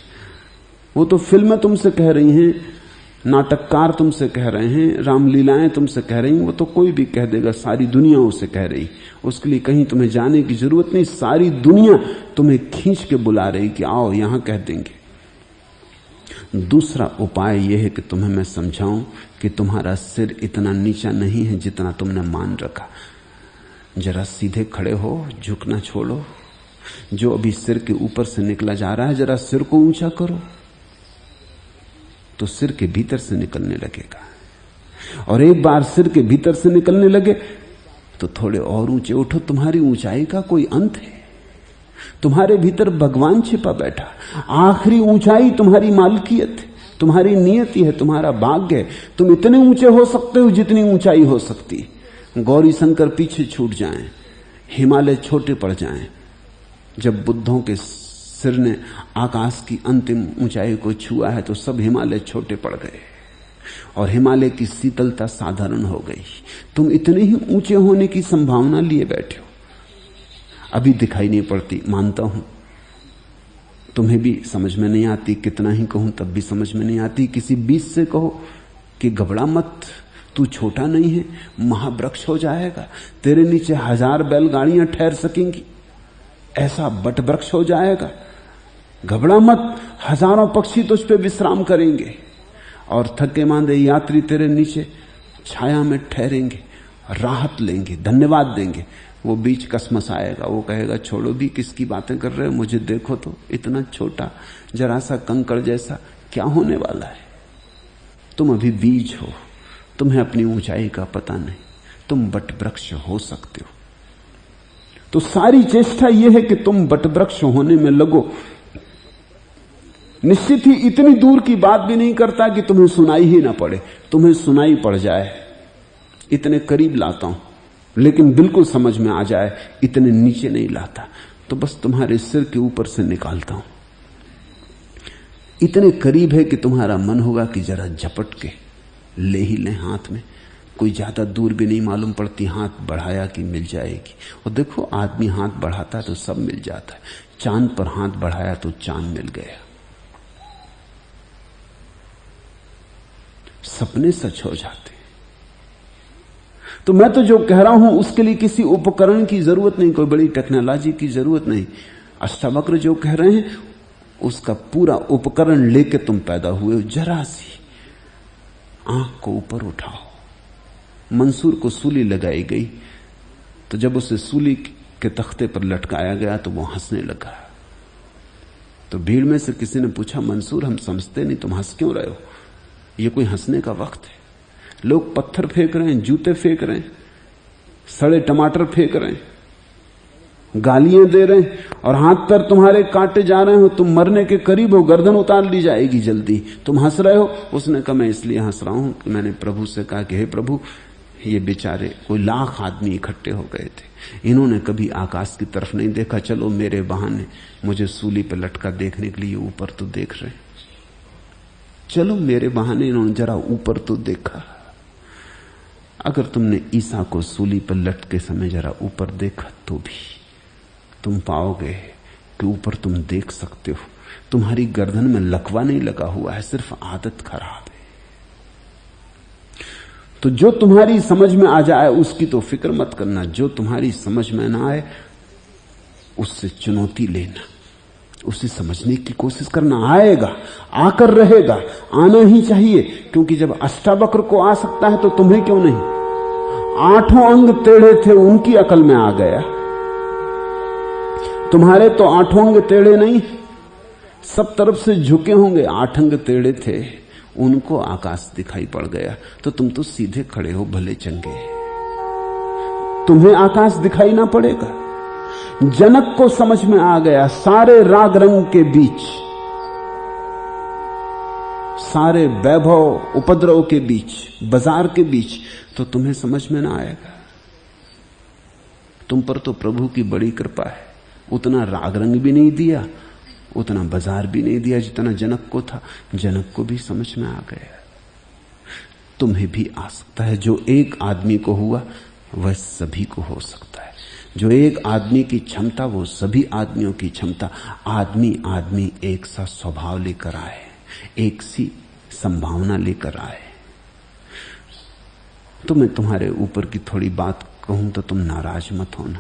वो तो फिल्में तुमसे कह रही हैं, नाटककार तुमसे कह रहे हैं, रामलीलाएं तुमसे कह रही हैं, वो तो कोई भी कह देगा, सारी दुनिया उसे कह रही। उसके लिए कहीं तुम्हें जाने की जरूरत नहीं, सारी दुनिया तुम्हें खींच के बुला रही कि आओ यहां कह देंगे। दूसरा उपाय यह है कि तुम्हें मैं समझाऊं कि तुम्हारा सिर इतना नीचा नहीं है जितना तुमने मान रखा। जरा सीधे खड़े हो, झुकना छोड़ो। जो अभी सिर के ऊपर से निकला जा रहा है, जरा सिर को ऊंचा करो तो सिर के भीतर से निकलने लगेगा। और एक बार सिर के भीतर से निकलने लगे तो थोड़े और ऊंचे उठो। तुम्हारी ऊंचाई का कोई अंत है, तुम्हारे भीतर भगवान छिपा बैठा। आखिरी ऊंचाई तुम्हारी मालकियत है, तुम्हारी नियति है, तुम्हारा भाग्य है। तुम इतने ऊंचे हो सकते हो जितनी ऊंचाई हो सकती। गौरी शंकर पीछे छूट जाएं, हिमालय छोटे पड़ जाएं। जब बुद्धों के सिर ने आकाश की अंतिम ऊंचाई को छुआ है तो सब हिमालय छोटे पड़ गए और हिमालय की शीतलता साधारण हो गई। तुम इतने ही ऊंचे होने की संभावना लिए बैठे हो, अभी दिखाई नहीं पड़ती, मानता हूं। तुम्हें भी समझ में नहीं आती, कितना ही कहूं तब भी समझ में नहीं आती। किसी बीज से कहो कि घबरा मत, तू छोटा नहीं है, महावृक्ष हो जाएगा, तेरे नीचे 1000 बैलगाड़ियां ठहर सकेंगी, ऐसा बट वृक्ष हो जाएगा, घबरा मत, हजारों पक्षी तुझ पे विश्राम करेंगे और थके मांदे यात्री तेरे नीचे छाया में ठहरेंगे, राहत लेंगे, धन्यवाद देंगे। वो बीच कसमस आएगा, वो कहेगा छोड़ो भी, किसकी बातें कर रहे हो, मुझे देखो तो, इतना छोटा जरा सा कंकड़ जैसा, क्या होने वाला है। तुम अभी बीज हो, तुम्हें अपनी ऊंचाई का पता नहीं, तुम बट वृक्ष हो सकते हो। तो सारी चेष्टा यह है कि तुम वटवृक्ष होने में लगो। निश्चित ही इतनी दूर की बात भी नहीं करता कि तुम्हें सुनाई ही ना पड़े, तुम्हें सुनाई पड़ जाए इतने करीब लाता हूं, लेकिन बिल्कुल समझ में आ जाए इतने नीचे नहीं लाता, तो बस तुम्हारे सिर के ऊपर से निकालता हूं। इतने करीब है कि तुम्हारा मन होगा कि जरा झपट के ले ही लें हाथ में, कोई ज्यादा दूर भी नहीं मालूम पड़ती, हाथ बढ़ाया कि मिल जाएगी। और देखो आदमी हाथ बढ़ाता है तो सब मिल जाता है। चांद पर हाथ बढ़ाया तो चांद मिल गया, सपने सच हो जाते। तो मैं तो जो कह रहा हूं उसके लिए किसी उपकरण की जरूरत नहीं, कोई बड़ी टेक्नोलॉजी की जरूरत नहीं। अष्टावक्र जो कह रहे हैं उसका पूरा उपकरण लेके तुम पैदा हुए हो। जरा सी आंख को ऊपर उठाओ। मंसूर को सूली लगाई गई तो जब उसे सूली के तख्ते पर लटकाया गया तो वो हंसने लगा। तो भीड़ में से किसी ने पूछा, मंसूर हम समझते नहीं, तुम हंस क्यों रहे हो? ये कोई हंसने का वक्त है? लोग पत्थर फेंक रहे हैं, जूते फेंक रहे हैं, सड़े टमाटर फेंक रहे हैं, गालियां दे रहे हैं, और हाथ पैर तुम्हारे काटे जा रहे हो, तुम मरने के करीब हो, गर्दन उतार ली जाएगी जल्दी, तुम हंस रहे हो। उसने कहा मैं इसलिए हंस रहा हूं कि मैंने प्रभु से कहा कि हे प्रभु, ये बेचारे कोई लाख आदमी इकट्ठे हो गए थे, इन्होंने कभी आकाश की तरफ नहीं देखा, चलो मेरे बहाने मुझे सूली पर लटका देखने के लिए ऊपर तो देख रहे, चलो मेरे बहाने इन्होंने जरा ऊपर तो देखा। अगर तुमने ईसा को सूली पर लटके समय जरा ऊपर देखा तो भी तुम पाओगे कि ऊपर तुम देख सकते हो। तुम्हारी गर्दन में लकवा नहीं लगा हुआ है, सिर्फ आदत खराब है। तो जो तुम्हारी समझ में आ जाए उसकी तो फिक्र मत करना, जो तुम्हारी समझ में ना आए उससे चुनौती लेना, उसे समझने की कोशिश करना। आएगा, आकर रहेगा, आना ही चाहिए, क्योंकि जब अष्टावक्र को आ सकता है तो तुम्हें क्यों नहीं? 8 अंग टेढ़े थे, उनकी अकल में आ गया। तुम्हारे तो 8 अंग टेढ़े नहीं, सब तरफ से झुके होंगे, 8 अंग टेढ़े थे, उनको आकाश दिखाई पड़ गया। तो तुम तो सीधे खड़े हो, भले चंगे, तुम्हें आकाश दिखाई ना पड़ेगा। जनक को समझ में आ गया, सारे राग रंग के बीच, सारे वैभव उपद्रव के बीच, बाजार के बीच, तो तुम्हें समझ में ना आएगा। तुम पर तो प्रभु की बड़ी कृपा है, उतना राग रंग भी नहीं दिया, उतना बाजार भी नहीं दिया जितना जनक को था। जनक को भी समझ में आ गया। तुम्हें भी आ सकता है। जो एक आदमी को हुआ वह सभी को हो सकता है। जो एक आदमी की क्षमता वो सभी आदमियों की क्षमता। आदमी आदमी एक सा स्वभाव लेकर आए, एक सी संभावना लेकर आए। तो मैं तुम्हारे ऊपर की थोड़ी बात कहूं तो तुम नाराज मत होना।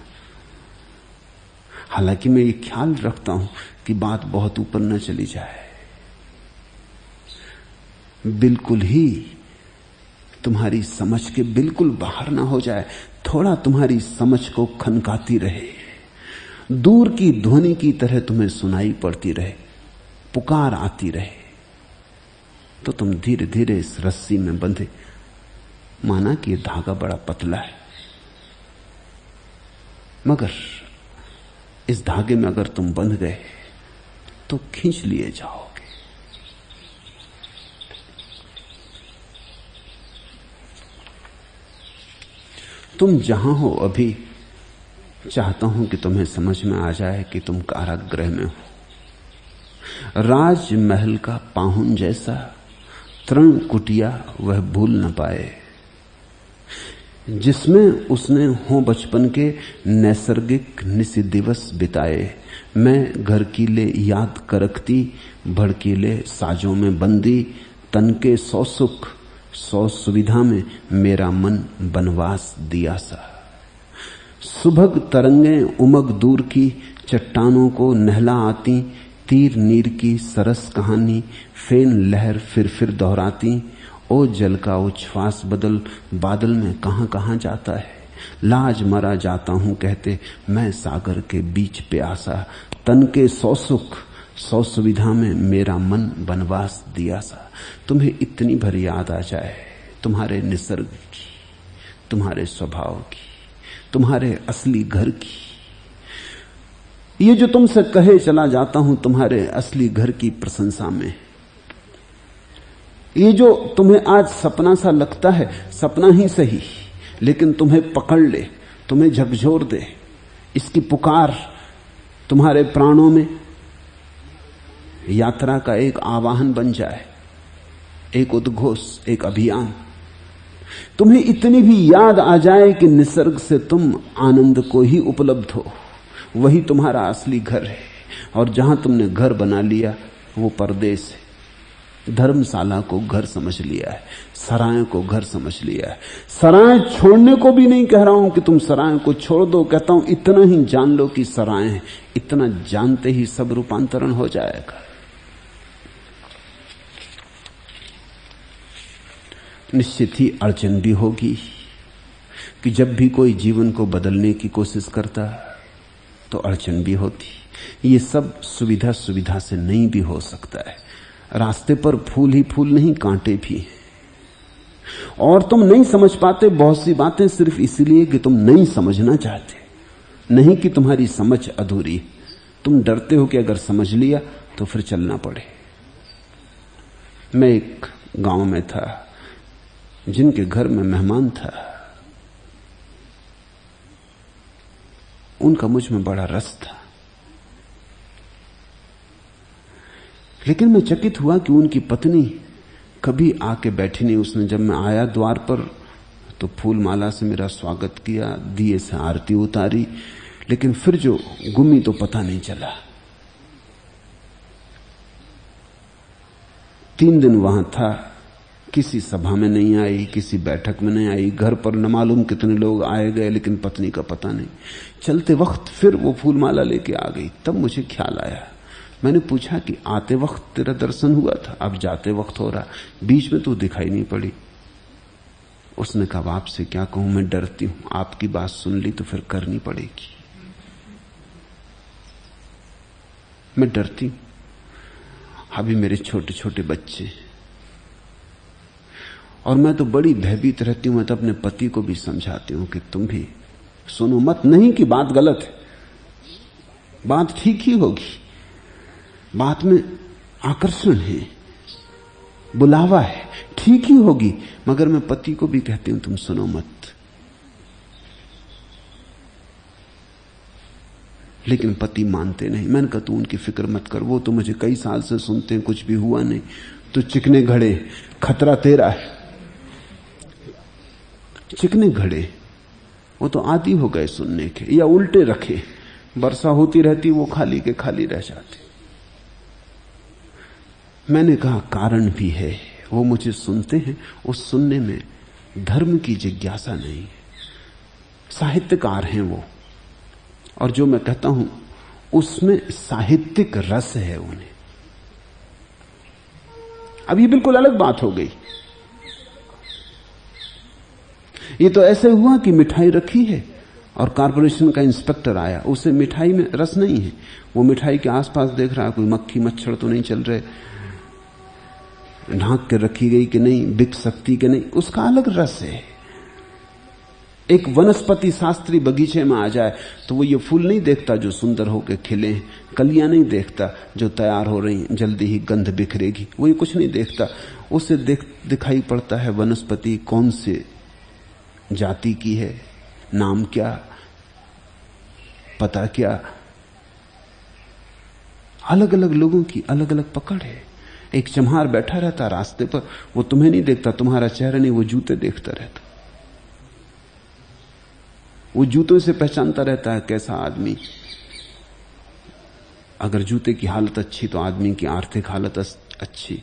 हालांकि मैं ये ख्याल रखता हूं कि बात बहुत ऊपर न चली जाए, बिल्कुल ही तुम्हारी समझ के बिल्कुल बाहर ना हो जाए, थोड़ा तुम्हारी समझ को खनकाती रहे, दूर की ध्वनि की तरह तुम्हें सुनाई पड़ती रहे, पुकार आती रहे, तो तुम धीरे धीरे इस रस्सी में बंधे। माना कि यह धागा बड़ा पतला है, मगर इस धागे में अगर तुम बंध गए तो खींच लिए जाओगे। तुम जहां हो अभी, चाहता हूं कि तुम्हें समझ में आ जाए कि तुम कारागृह में हो। राजमहल का पाहुन जैसा तृण कुटिया वह भूल न पाए, जिसमें उसने हो बचपन के नैसर्गिक निसी दिवस बिताए। मैं घर की ले याद करकती, भड़कीले साजों में बंदी, तन के 100 सुख 100 सुविधा में मेरा मन बनवास दिया सा। सुभग तरंगे उमग दूर की, चट्टानों को नहला आती, तीर नीर की सरस कहानी, फेन लहर फिर दोहराती। ओ जल का उच्छ्वास बदल, बादल में कहां कहां जाता है। लाज मरा जाता हूं कहते, मैं सागर के बीच प्यासा। तन के 100 सुख 100 सुविधा में मेरा मन बनवास दिया सा। तुम्हें इतनी भर याद आ जाए तुम्हारे निसर्ग की, तुम्हारे स्वभाव की, तुम्हारे असली घर की, ये जो तुमसे कहे चला जाता हूं तुम्हारे असली घर की प्रशंसा में, ये जो तुम्हें आज सपना सा लगता है, सपना ही सही, लेकिन तुम्हें पकड़ ले, तुम्हें झकझोर दे, इसकी पुकार तुम्हारे प्राणों में यात्रा का एक आवाहन बन जाए, एक उद्घोष, एक अभियान। तुम्हें इतनी भी याद आ जाए कि निसर्ग से तुम आनंद को ही उपलब्ध हो, वही तुम्हारा असली घर है। और जहां तुमने घर बना लिया वो परदेश है। धर्मशाला को घर समझ लिया है, सराय को घर समझ लिया है। सराय छोड़ने को भी नहीं कह रहा हूं कि तुम सराय को छोड़ दो, कहता हूं इतना ही जान लो कि सराय है। इतना जानते ही सब रूपांतरण हो जाएगा। निश्चित ही अड़चन भी होगी कि जब भी कोई जीवन को बदलने की कोशिश करता तो अड़चन भी होती। ये सब सुविधा सुविधा से नहीं भी हो सकता है। रास्ते पर फूल ही फूल नहीं, कांटे भी हैं। और तुम नहीं समझ पाते बहुत सी बातें सिर्फ इसलिए कि तुम नहीं समझना चाहते, नहीं कि तुम्हारी समझ अधूरी। तुम डरते हो कि अगर समझ लिया तो फिर चलना पड़े। मैं एक गांव में था, जिनके घर में मेहमान था, उनका मुझ में बड़ा रस था, लेकिन मैं चकित हुआ कि उनकी पत्नी कभी आके बैठी नहीं। उसने जब मैं आया द्वार पर तो फूल माला से मेरा स्वागत किया, दिए से आरती उतारी, लेकिन फिर जो गुमी तो पता नहीं चला। 3 दिन वहां था, किसी सभा में नहीं आई, किसी बैठक में नहीं आई, घर पर न मालूम कितने लोग आए गए, लेकिन पत्नी का पता नहीं। चलते वक्त फिर वो फूलमाला लेके आ गई। तब मुझे ख्याल आया, मैंने पूछा कि आते वक्त तेरा दर्शन हुआ था, अब जाते वक्त हो रहा, बीच में तो दिखाई नहीं पड़ी। उसने कहा आपसे क्या कहूं, मैं डरती हूं, आपकी बात सुन ली तो फिर करनी पड़ेगी। मैं डरती हूं, अभी मेरे छोटे छोटे बच्चे, और मैं तो बड़ी भयभीत रहती हूं। मैं तो अपने पति को भी समझाती हूं कि तुम भी सुनो मत, नहीं कि बात गलत है, बात ठीक ही होगी, बात में आकर्षण है, बुलावा है, ठीक ही होगी, मगर मैं पति को भी कहती हूं तुम सुनो मत। लेकिन पति मानते नहीं। मैंने कहा तू उनकी फिक्र मत कर, वो तो मुझे कई साल से सुनते हैं, कुछ भी हुआ नहीं, तो चिकने घड़े, खतरा तेरा है। चिकने घड़े वो तो आदी हो गए सुनने के, या उल्टे रखे, वर्षा होती रहती वो खाली के खाली रह जाते। मैंने कहा कारण भी है, वो मुझे सुनते हैं, उस सुनने में धर्म की जिज्ञासा नहीं है, साहित्यकार हैं वो, और जो मैं कहता हूं उसमें साहित्यिक रस है उन्हें। अब ये बिल्कुल अलग बात हो गई। ये तो ऐसे हुआ कि मिठाई रखी है और कारपोरेशन का इंस्पेक्टर आया, उसे मिठाई में रस नहीं है, वो मिठाई के आसपास देख रहा है कोई मक्खी मच्छर तो नहीं चल रहे, ढांक के रखी गई कि नहीं, बिक सकती कि नहीं, उसका अलग रस है। एक वनस्पति शास्त्री बगीचे में आ जाए तो वो ये फूल नहीं देखता जो सुंदर होकर खिले, कलियां नहीं देखता जो तैयार हो रही जल्दी ही गंध बिखरेगी, वो ये कुछ नहीं देखता। उसे दिखाई पड़ता है वनस्पति कौन से जाति की है, नाम क्या, पता क्या। अलग अलग लोगों की अलग अलग पकड़ है। एक चम्हार बैठा रहता रास्ते पर, वो तुम्हें नहीं देखता, तुम्हारा चेहरा नहीं, वो जूते देखता रहता, वो जूतों से पहचानता रहता है कैसा आदमी। अगर जूते की हालत अच्छी तो आदमी की आर्थिक हालत अच्छी।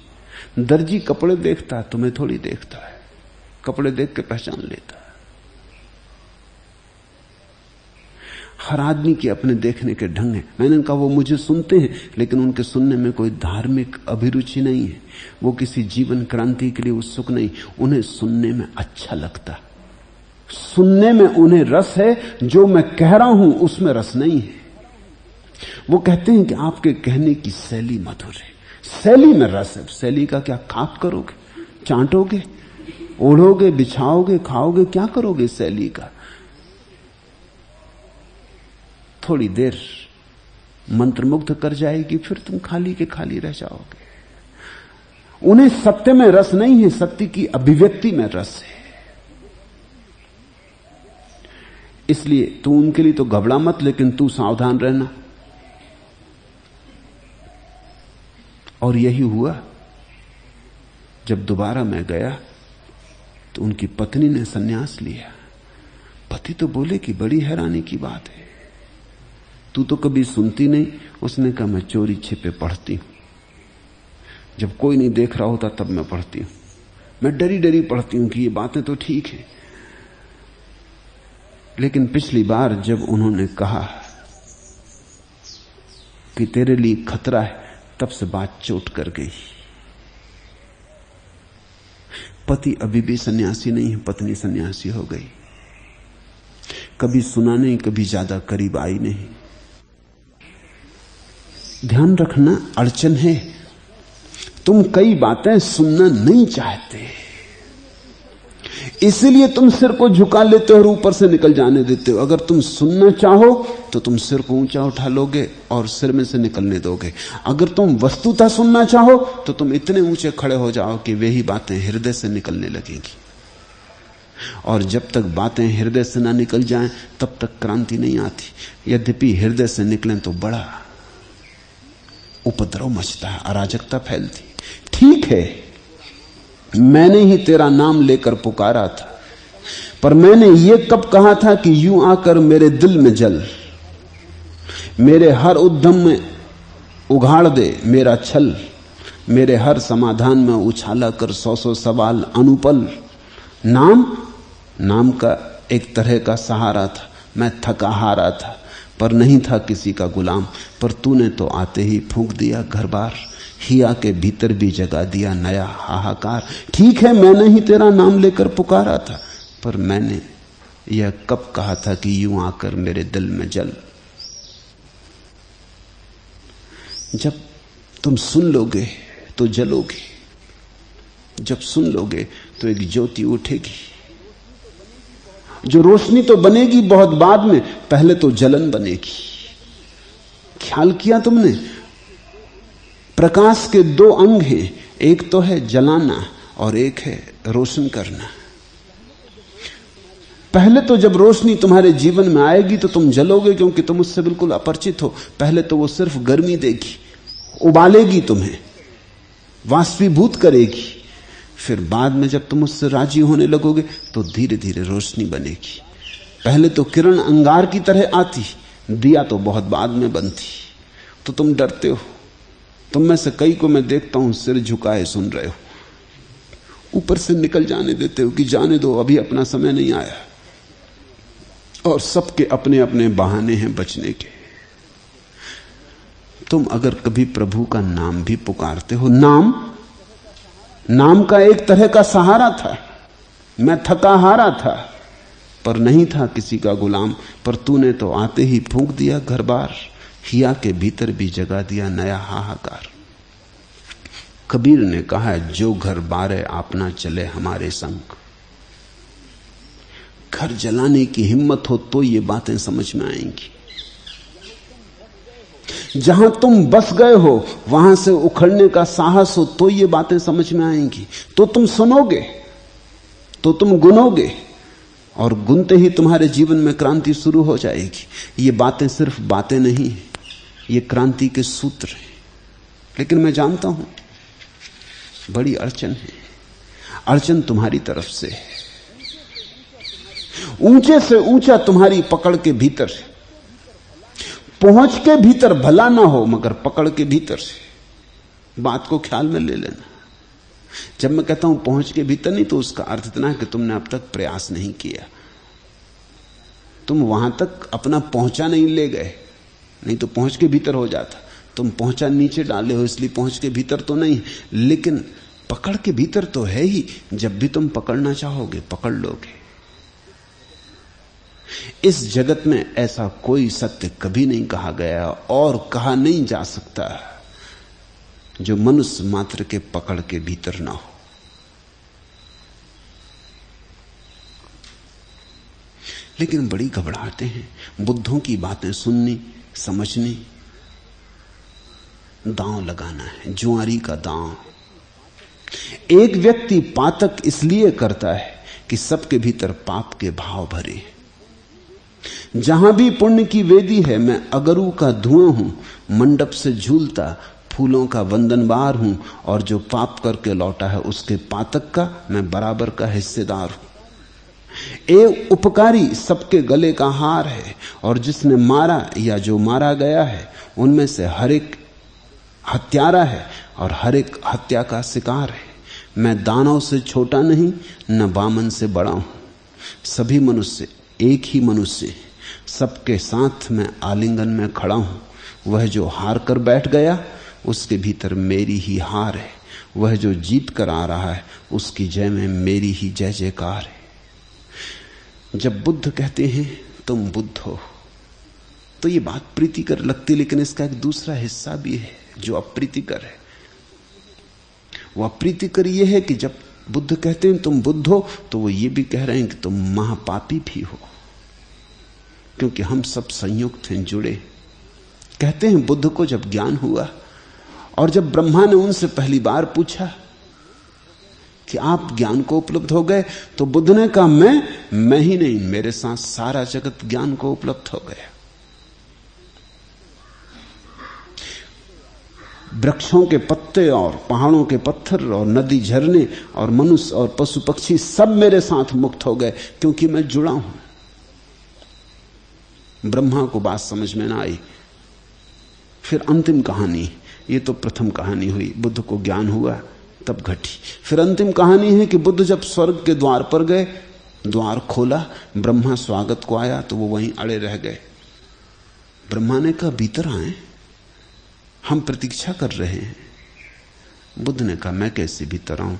दर्जी कपड़े देखता है, तुम्हें थोड़ी देखता है, कपड़े देख के पहचान लेता है। हर आदमी के अपने देखने के ढंग है। मैंने कहा वो मुझे सुनते हैं, लेकिन उनके सुनने में कोई धार्मिक अभिरुचि नहीं है, वो किसी जीवन क्रांति के लिए उत्सुक नहीं, उन्हें सुनने में अच्छा लगता, सुनने में उन्हें रस है, जो मैं कह रहा हूं उसमें रस नहीं है। वो कहते हैं कि आपके कहने की शैली मधुर है, शैली में रस है। शैली का क्या खाक करोगे, चांटोगे, ओढ़ोगे, बिछाओगे, खाओगे, क्या करोगे शैली का? थोड़ी देर मंत्रमुग्ध कर जाएगी, फिर तुम खाली के खाली रह जाओगे। उन्हें सत्य में रस नहीं है, सत्य की अभिव्यक्ति में रस है। इसलिए तू उनके लिए तो घबरा मत, लेकिन तू सावधान रहना। और यही हुआ। जब दोबारा मैं गया तो उनकी पत्नी ने संन्यास लिया। पति तो बोले कि बड़ी हैरानी की बात है, तू तो कभी सुनती नहीं। उसने कहा मैं चोरी छिपे पढ़ती हूं, जब कोई नहीं देख रहा होता तब मैं पढ़ती हूं। मैं डरी डरी पढ़ती हूं कि ये बातें तो ठीक है। लेकिन पिछली बार जब उन्होंने कहा कि तेरे लिए खतरा है, तब से बात चोट कर गई। पति अभी भी सन्यासी नहीं है, पत्नी सन्यासी हो गई। कभी सुना नहीं, कभी ज्यादा करीब आई नहीं। ध्यान रखना, अड़चन है। तुम कई बातें सुनना नहीं चाहते, इसीलिए तुम सिर को झुका लेते हो और ऊपर से निकल जाने देते हो। अगर तुम सुनना चाहो तो तुम सिर को ऊंचा उठा लोगे और सिर में से निकलने दोगे। अगर तुम वस्तुतः सुनना चाहो तो तुम इतने ऊंचे खड़े हो जाओ कि वही बातें हृदय से निकलने लगेंगी। और जब तक बातें हृदय से ना निकल जाएं, तब तक क्रांति नहीं आती। यद्यपि हृदय से निकलें तो बड़ा उपद्रव मचता है, अराजकता फैलती। ठीक है, मैंने ही तेरा नाम लेकर पुकारा था, पर मैंने ये कब कहा था कि यूं आकर मेरे दिल में जल, मेरे हर उद्यम में उघाड़ दे मेरा छल, मेरे हर समाधान में उछाला कर 100 सवाल अनुपल। नाम का एक तरह का सहारा था। मैं थका हारा था, पर नहीं था किसी का गुलाम। पर तूने तो आते ही फूंक दिया घर बार, हिया के भीतर भी जगा दिया नया हाहाकार। ठीक है, मैंने ही तेरा नाम लेकर पुकारा था, पर मैंने यह कब कहा था कि यूं आकर मेरे दिल में जल। जब तुम सुन लोगे तो जलोगे, जब सुन लोगे तो एक ज्योति उठेगी। जो रोशनी तो बनेगी बहुत बाद में, पहले तो जलन बनेगी। ख्याल किया तुमने? प्रकाश के 2 अंग हैं, एक तो है जलाना और एक है रोशन करना। पहले तो जब रोशनी तुम्हारे जीवन में आएगी तो तुम जलोगे, क्योंकि तुम उससे बिल्कुल अपरिचित हो। पहले तो वो सिर्फ गर्मी देगी, उबालेगी, तुम्हें वाष्पीभूत करेगी। फिर बाद में जब तुम उससे राजी होने लगोगे तो धीरे धीरे रोशनी बनेगी। पहले तो किरण अंगार की तरह आती, दिया तो बहुत बाद में बनती। तो तुम डरते हो। तुम में से कई को मैं देखता हूं सिर झुकाए सुन रहे हो, ऊपर से निकल जाने देते हो कि जाने दो, अभी अपना समय नहीं आया। और सबके अपने अपने बहाने हैं बचने के। तुम अगर कभी प्रभु का नाम भी पुकारते हो, नाम का एक तरह का सहारा था। मैं थका हारा था, पर नहीं था किसी का गुलाम। पर तूने तो आते ही फूंक दिया घर बार, हिया के भीतर भी जगा दिया नया हाहाकार। कबीर ने कहा, जो घर बारे अपना चले हमारे संग। घर जलाने की हिम्मत हो तो ये बातें समझ में आएंगी। जहां तुम बस गए हो वहां से उखड़ने का साहस हो तो ये बातें समझ में आएंगी। तो तुम सुनोगे, तो तुम गुनोगे, और गुनते ही तुम्हारे जीवन में क्रांति शुरू हो जाएगी। ये बातें सिर्फ बातें नहीं, ये क्रांति के सूत्र हैं। लेकिन मैं जानता हूं बड़ी अड़चन है। अड़चन तुम्हारी तरफ से है, ऊंचे से ऊंचा तुम्हारी पकड़ के भीतर है। पहुंच के भीतर भला ना हो, मगर पकड़ के भीतर से। बात को ख्याल में ले लेना। जब मैं कहता हूं पहुंच के भीतर, नहीं तो उसका अर्थ इतना है कि तुमने अब तक प्रयास नहीं किया, तुम वहां तक अपना पहुंचा नहीं ले गए, नहीं तो पहुंच के भीतर हो जाता। तुम पहुंचा नीचे डाले हो, इसलिए पहुंच के भीतर तो नहीं, लेकिन पकड़ के भीतर तो है ही। जब भी तुम पकड़ना चाहोगे पकड़ लोगे। इस जगत में ऐसा कोई सत्य कभी नहीं कहा गया और कहा नहीं जा सकता जो मनुष्य मात्र के पकड़ के भीतर ना हो। लेकिन बड़ी घबराहटें हैं बुद्धों की बातें सुननी, समझनी, दांव लगाना है, जुआरी का दांव। एक व्यक्ति पातक इसलिए करता है कि सबके भीतर पाप के भाव भरे। जहां भी पुण्य की वेदी है, मैं अगरू का धुआं हूं, मंडप से झूलता फूलों का वंदनवार हूं, और जो पाप करके लौटा है उसके पातक का मैं बराबर का हिस्सेदार हूं। एक उपकारी सबके गले का हार है, और जिसने मारा या जो मारा गया है उनमें से हर एक हत्यारा है और हर एक हत्या का शिकार है। मैं दानव से छोटा नहीं, न बामन से बड़ा हूं। सभी मनुष्य एक ही मनुष्य है, सबके साथ मैं आलिंगन में खड़ा हूं। वह जो हार कर बैठ गया उसके भीतर मेरी ही हार है, वह जो जीत कर आ रहा है उसकी जय में मेरी ही जय जयकार है। जब बुद्ध कहते हैं तुम बुद्ध हो, तो ये बात प्रीतिकर लगती, लेकिन इसका एक दूसरा हिस्सा भी है जो अप्रीतिकर है। वह अप्रीतिकर यह है कि जब बुद्ध कहते हैं तुम बुद्ध हो, तो वो ये भी कह रहे हैं कि तुम महापापी भी हो, क्योंकि हम सब संयुक्त हैं, जुड़े। कहते हैं बुद्ध को जब ज्ञान हुआ और जब ब्रह्मा ने उनसे पहली बार पूछा कि आप ज्ञान को उपलब्ध हो गए, तो बुद्ध ने कहा मैं ही नहीं, मेरे साथ सारा जगत ज्ञान को उपलब्ध हो गया। वृक्षों के पत्ते और पहाड़ों के पत्थर और नदी झरने और मनुष्य और पशु पक्षी सब मेरे साथ मुक्त हो गए, क्योंकि मैं जुड़ा हूं। ब्रह्मा को बात समझ में ना आई। फिर अंतिम कहानी, ये तो प्रथम कहानी हुई, बुद्ध को ज्ञान हुआ तब घटी। फिर अंतिम कहानी है कि बुद्ध जब स्वर्ग के द्वार पर गए, द्वार खोला, ब्रह्मा स्वागत को आया तो वो वहीं अड़े रह गए। ब्रह्मा ने कहा भीतर आए, हम प्रतीक्षा कर रहे हैं। बुद्ध ने कहा मैं कैसे भीतर आऊं,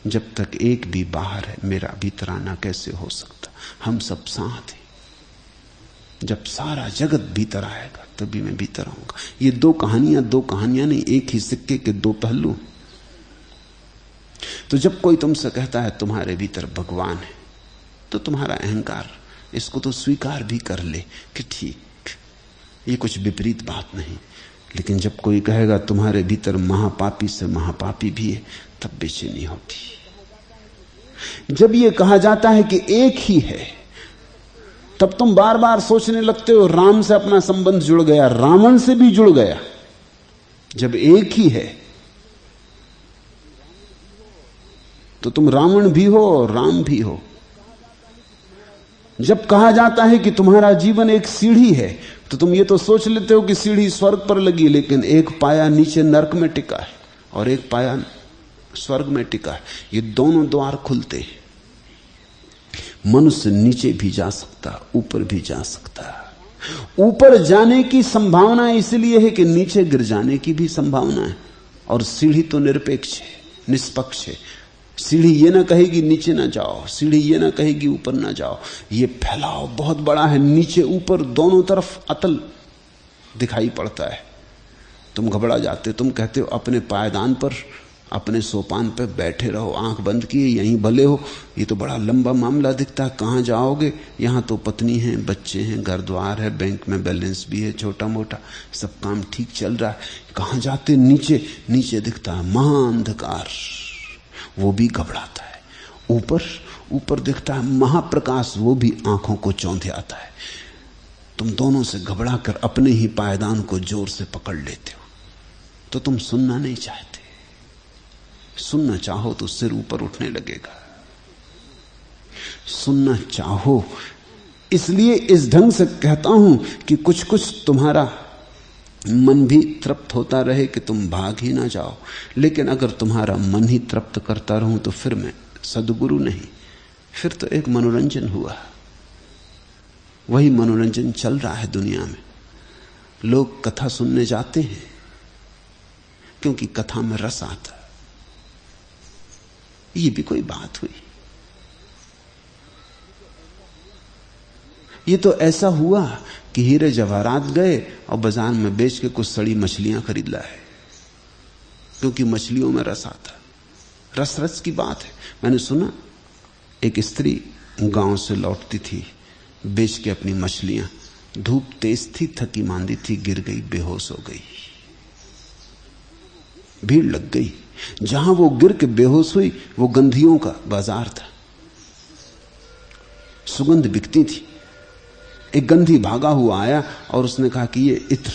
जब तक एक भी बाहर है मेरा भीतर आना कैसे हो सकता। हम सब साथ हैं, जब सारा जगत भीतर आएगा तभी मैं भीतर आऊंगा। ये दो कहानियां नहीं, एक ही सिक्के के दो पहलू। तो जब कोई तुमसे कहता है तुम्हारे भीतर भगवान है, तो तुम्हारा अहंकार इसको तो स्वीकार भी कर ले कि ठीक, ये कुछ विपरीत बात नहीं। लेकिन जब कोई कहेगा तुम्हारे भीतर महापापी से महापापी भी है, तब बेचैनी होती। जब ये कहा जाता है कि एक ही है, तब तुम बार बार सोचने लगते हो राम से अपना संबंध जुड़ गया, रावण से भी जुड़ गया। जब एक ही है तो तुम रावण भी हो और राम भी हो। जब कहा जाता है कि तुम्हारा जीवन एक सीढ़ी है, तो तुम ये तो सोच लेते हो कि सीढ़ी स्वर्ग पर लगी, लेकिन एक पाया नीचे नरक में टिका है और एक पाया स्वर्ग में टिका है। ये दोनों द्वार खुलते हैं। मनुष्य नीचे भी जा सकता, ऊपर भी जा सकता। ऊपर जाने की संभावना इसलिए है कि नीचे गिर जाने की भी संभावना है, और सीढ़ी तो निरपेक्ष है, निष्पक्ष है। सीढ़ी ये ना कहेगी नीचे ना जाओ, सीढ़ी ये ना कहेगी ऊपर ना जाओ। ये फैलाव बहुत बड़ा है, नीचे ऊपर दोनों तरफ अतल दिखाई पड़ता है। तुम घबरा जाते, तुम कहते हो अपने पायदान पर, अपने सोपान पर बैठे रहो, आंख बंद किए, यहीं भले हो। ये तो बड़ा लंबा मामला दिखता है, कहाँ जाओगे? यहां तो पत्नी है, बच्चे हैं, घर द्वार है, बैंक में बैलेंस भी है, छोटा मोटा सब काम ठीक चल रहा है। कहाँ जाते? नीचे। नीचे दिखता है महाअंधकार, वो भी घबराता है। ऊपर ऊपर दिखता है महाप्रकाश, वो भी आंखों को चौंधे आता है। तुम दोनों से घबरा कर अपने ही पायदान को जोर से पकड़ लेते हो। तो तुम सुनना नहीं चाहते, सुनना चाहो तो सिर ऊपर उठने लगेगा। सुनना चाहो, इसलिए इस ढंग से कहता हूं कि कुछ कुछ तुम्हारा मन भी तृप्त होता रहे कि तुम भाग ही ना जाओ। लेकिन अगर तुम्हारा मन ही तृप्त करता रहूं तो फिर मैं सद्गुरु नहीं, फिर तो एक मनोरंजन हुआ। वही मनोरंजन चल रहा है दुनिया में। लोग कथा सुनने जाते हैं क्योंकि कथा में रस आता। ये भी कोई बात हुई? ये तो ऐसा हुआ कि हीरे जवाहरात गए और बाजार में बेच के कुछ सड़ी मछलियां खरीद लाए, क्योंकि मछलियों में रस आता। रस रस की बात है। मैंने सुना एक स्त्री गांव से लौटती थी बेच के अपनी मछलियां, धूप तेज थी, थकी मांदी थी, गिर गई, बेहोश हो गई। भीड़ लग गई। जहां वो गिर के बेहोश हुई वो गंधियों का बाजार था, सुगंध बिकती थी। एक गंधी भागा हुआ आया और उसने कहा कि ये इत्र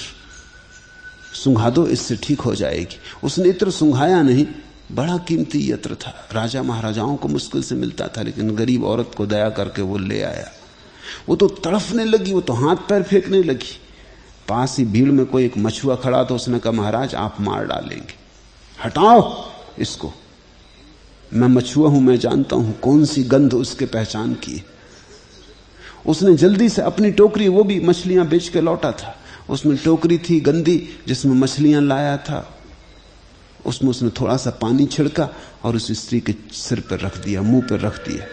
सुंघा दो, इससे ठीक हो जाएगी। उसने इत्र सुंघाया नहीं, बड़ा कीमती यत्र था, राजा महाराजाओं को मुश्किल से मिलता था, लेकिन गरीब औरत को दया करके वो ले आया। वो तो तड़फने लगी, वो तो हाथ पैर फेंकने लगी। पास ही भीड़ में कोई एक मछुआ खड़ा था, उसने कहा महाराज आप मार डालेंगे, हटाओ इसको। मैं मछुआ हूं, मैं जानता हूं कौन सी गंध उसके पहचान की। उसने जल्दी से अपनी टोकरी, वो भी मछलियां बेच के लौटा था, उसमें टोकरी थी गंदी जिसमें मछलियां लाया था, उसमें उसने थोड़ा सा पानी छिड़का और उस स्त्री के सिर पर रख दिया, मुंह पर रख दिया।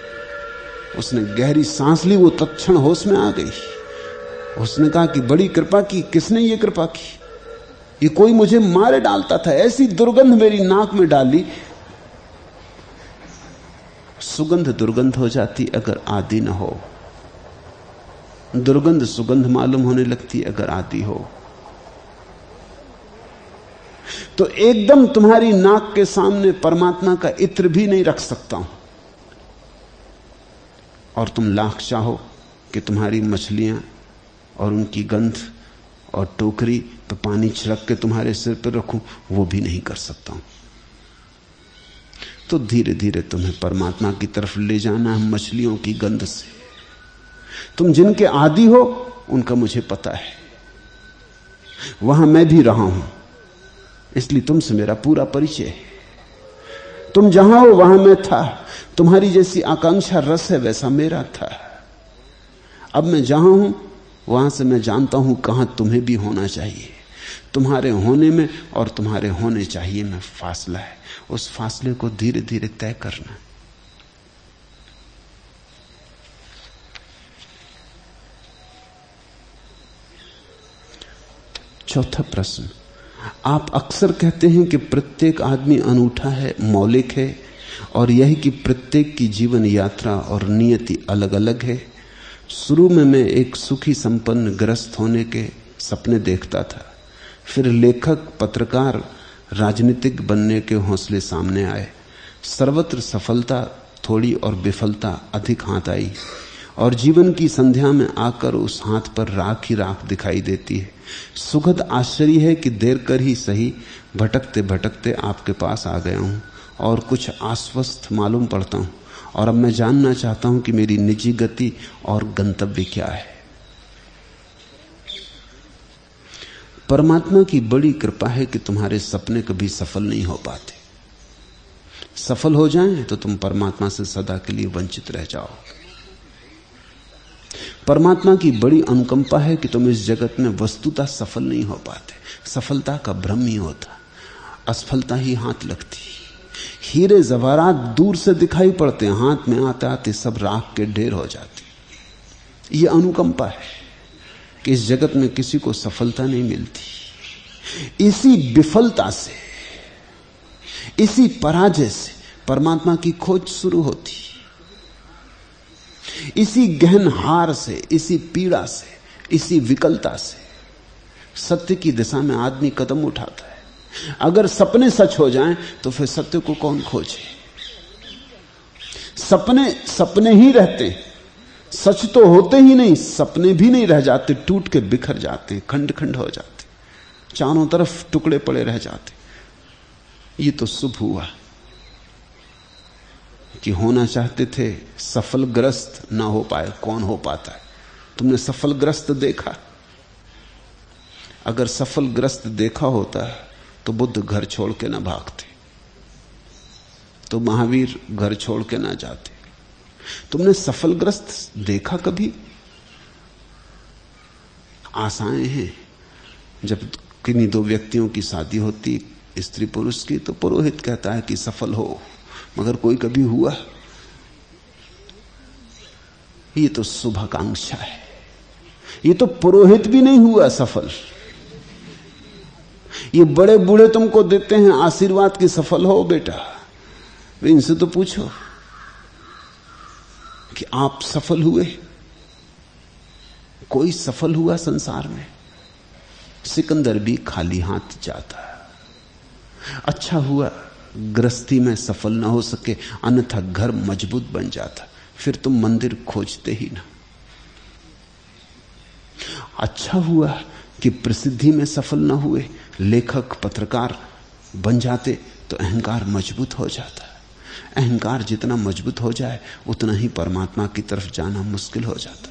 उसने गहरी सांस ली, वो तत्क्षण होश में आ गई। उसने कहा कि बड़ी कृपा की, किसने ये कृपा की? ये कोई मुझे मारे डालता था, ऐसी दुर्गंध मेरी नाक में डाली। सुगंध दुर्गंध हो जाती अगर आदि न हो, दुर्गंध सुगंध मालूम होने लगती अगर आदि हो। तो एकदम तुम्हारी नाक के सामने परमात्मा का इत्र भी नहीं रख सकता हूं, और तुम लाख चाहो कि तुम्हारी मछलियां और उनकी गंध और टोकरी पे पानी छिड़क के तुम्हारे सिर पर रखूं, वो भी नहीं कर सकता हूं। तो धीरे धीरे तुम्हें परमात्मा की तरफ ले जाना है मछलियों की गंध से। तुम जिनके आदी हो उनका मुझे पता है, वहां मैं भी रहा हूं, इसलिए तुमसे मेरा पूरा परिचय है। तुम जहां हो वहां मैं था, तुम्हारी जैसी आकांक्षा रस है वैसा मेरा था। अब मैं जहां हूं वहां से मैं जानता हूं कहां तुम्हें भी होना चाहिए। तुम्हारे होने में और तुम्हारे होने चाहिए में फासला है, उस फासले को धीरे धीरे तय करना। चौथा प्रश्न, आप अक्सर कहते हैं कि प्रत्येक आदमी अनूठा है, मौलिक है, और यह कि प्रत्येक की जीवन यात्रा और नियति अलग अलग है। शुरू में मैं एक सुखी संपन्न गृहस्थ होने के सपने देखता था, फिर लेखक, पत्रकार, राजनीतिक बनने के हौसले सामने आए। सर्वत्र सफलता थोड़ी और विफलता अधिक हाथ आई, और जीवन की संध्या में आकर उस हाथ पर राख ही राख दिखाई देती है। सुखद आश्चर्य है कि देर कर ही सही, भटकते भटकते आपके पास आ गया हूं और कुछ आश्वस्त मालूम पड़ता हूं, और अब मैं जानना चाहता हूं कि मेरी निजी गति और गंतव्य क्या है। परमात्मा की बड़ी कृपा है कि तुम्हारे सपने कभी सफल नहीं हो पाते। सफल हो जाएं तो तुम परमात्मा से सदा के लिए वंचित रह जाओ। परमात्मा की बड़ी अनुकंपा है कि तुम इस जगत में वस्तुतः सफल नहीं हो पाते। सफलता का भ्रम ही होता, असफलता ही हाथ लगती। हीरे जवाहरात दूर से दिखाई पड़ते, हाथ में आते आते सब राख के ढेर हो जाते। यह अनुकंपा है कि इस जगत में किसी को सफलता नहीं मिलती। इसी विफलता से, इसी पराजय से परमात्मा की खोज शुरू होती। इसी गहन हार से, इसी पीड़ा से, इसी विकलता से सत्य की दिशा में आदमी कदम उठाता है। अगर सपने सच हो जाएं तो फिर सत्य को कौन खोजे? सपने सपने ही रहते, सच तो होते ही नहीं। सपने भी नहीं रह जाते, टूट के बिखर जाते, खंड खंड हो जाते, चारों तरफ टुकड़े पड़े रह जाते। ये तो शुभ हुआ कि होना चाहते थे सफलग्रस्त, ना हो पाए। कौन हो पाता है? तुमने सफलग्रस्त देखा? अगर सफलग्रस्त देखा होता तो बुद्ध घर छोड़ के ना भागते, तो महावीर घर छोड़ के ना जाते। तुमने सफलग्रस्त देखा कभी? आशाएं हैं। जब किन्हीं दो व्यक्तियों की शादी होती, स्त्री पुरुष की, तो पुरोहित कहता है कि सफल हो, मगर कोई कभी हुआ? ये तो शुभाकांक्षा है। ये तो पुरोहित भी नहीं हुआ सफल। ये बड़े बूढ़े तुमको देते हैं आशीर्वाद की सफल हो बेटा। इनसे तो पूछो कि आप सफल हुए? कोई सफल हुआ संसार में? सिकंदर भी खाली हाथ जाता है। अच्छा हुआ गृहस्थी में सफल ना हो सके, अन्यथा घर मजबूत बन जाता, फिर तुम मंदिर खोजते ही ना। अच्छा हुआ कि प्रसिद्धि में सफल ना हुए, लेखक पत्रकार बन जाते तो अहंकार मजबूत हो जाता। अहंकार जितना मजबूत हो जाए उतना ही परमात्मा की तरफ जाना मुश्किल हो जाता।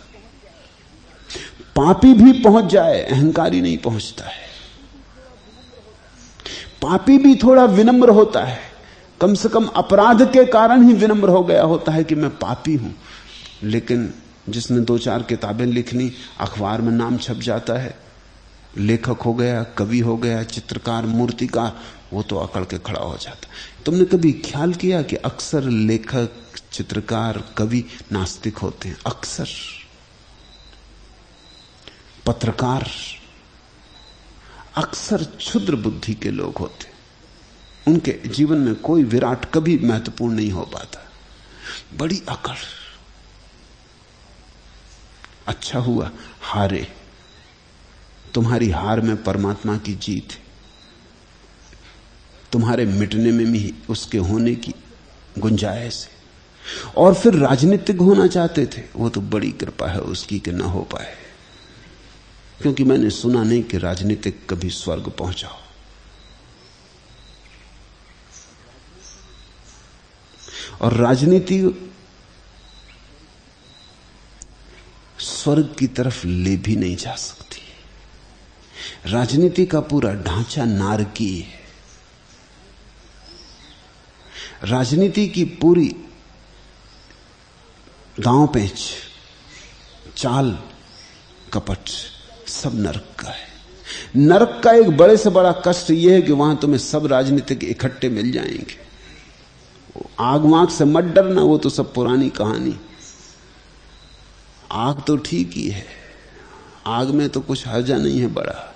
पापी भी पहुंच जाए, अहंकारी नहीं पहुंचता है। पापी भी थोड़ा विनम्र होता है, कम से कम अपराध के कारण ही विनम्र हो गया होता है कि मैं पापी हूं। लेकिन जिसने 2-4 किताबें लिखनी, अखबार में नाम छप जाता है, लेखक हो गया, कवि हो गया, चित्रकार, मूर्तिकार, वो तो अकड़ के खड़ा हो जाता। तुमने कभी ख्याल किया कि अक्सर लेखक, चित्रकार, कवि नास्तिक होते हैं? अक्सर पत्रकार अक्सर क्षुद्र बुद्धि के लोग होते, उनके जीवन में कोई विराट कभी महत्वपूर्ण नहीं हो पाता। बड़ी अकड़। अच्छा हुआ हारे, तुम्हारी हार में परमात्मा की जीत है, तुम्हारे मिटने में भी उसके होने की गुंजाइश है। और फिर राजनीतिक होना चाहते थे, वो तो बड़ी कृपा है उसकी कि ना हो पाए, क्योंकि मैंने सुना नहीं कि राजनीतिक कभी स्वर्ग पहुंचा हो। और राजनीति स्वर्ग की तरफ ले भी नहीं जा सकती। राजनीति का पूरा ढांचा नारकीय है। राजनीति की पूरी दांव पेंच, चाल, कपट सब नरक का है। नरक का एक बड़े से बड़ा कष्ट यह है कि वहां तुम्हें सब राजनीतिक इकट्ठे मिल जाएंगे। आग वाग से मत डरना, वो तो सब पुरानी कहानी। आग तो ठीक ही है, आग में तो कुछ हर्जा नहीं है बड़ा,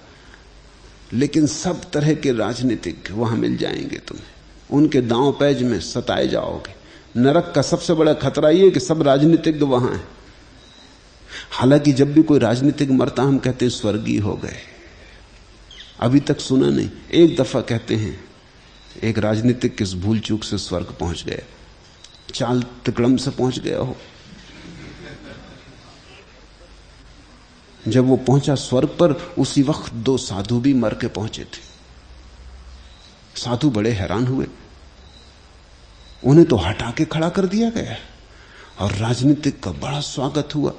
लेकिन सब तरह के राजनीतिक वहां मिल जाएंगे तुम्हें, उनके दांव पैज में सताए जाओगे। नरक का सबसे बड़ा खतरा यह कि सब राजनीतिज्ञ वहां हैं। हालांकि जब भी कोई राजनीतिक मरता हम कहते हैं स्वर्गीय हो गए। अभी तक सुना नहीं, एक दफा कहते हैं एक राजनीतिक किस भूल चूक से स्वर्ग पहुंच गया, चाल तिकड़म से पहुंच गया हो। जब वो पहुंचा स्वर्ग पर, उसी वक्त 2 साधु भी मर के पहुंचे थे। साधु बड़े हैरान हुए, उन्हें तो हटा के खड़ा कर दिया गया और राजनीतिक का बड़ा स्वागत हुआ।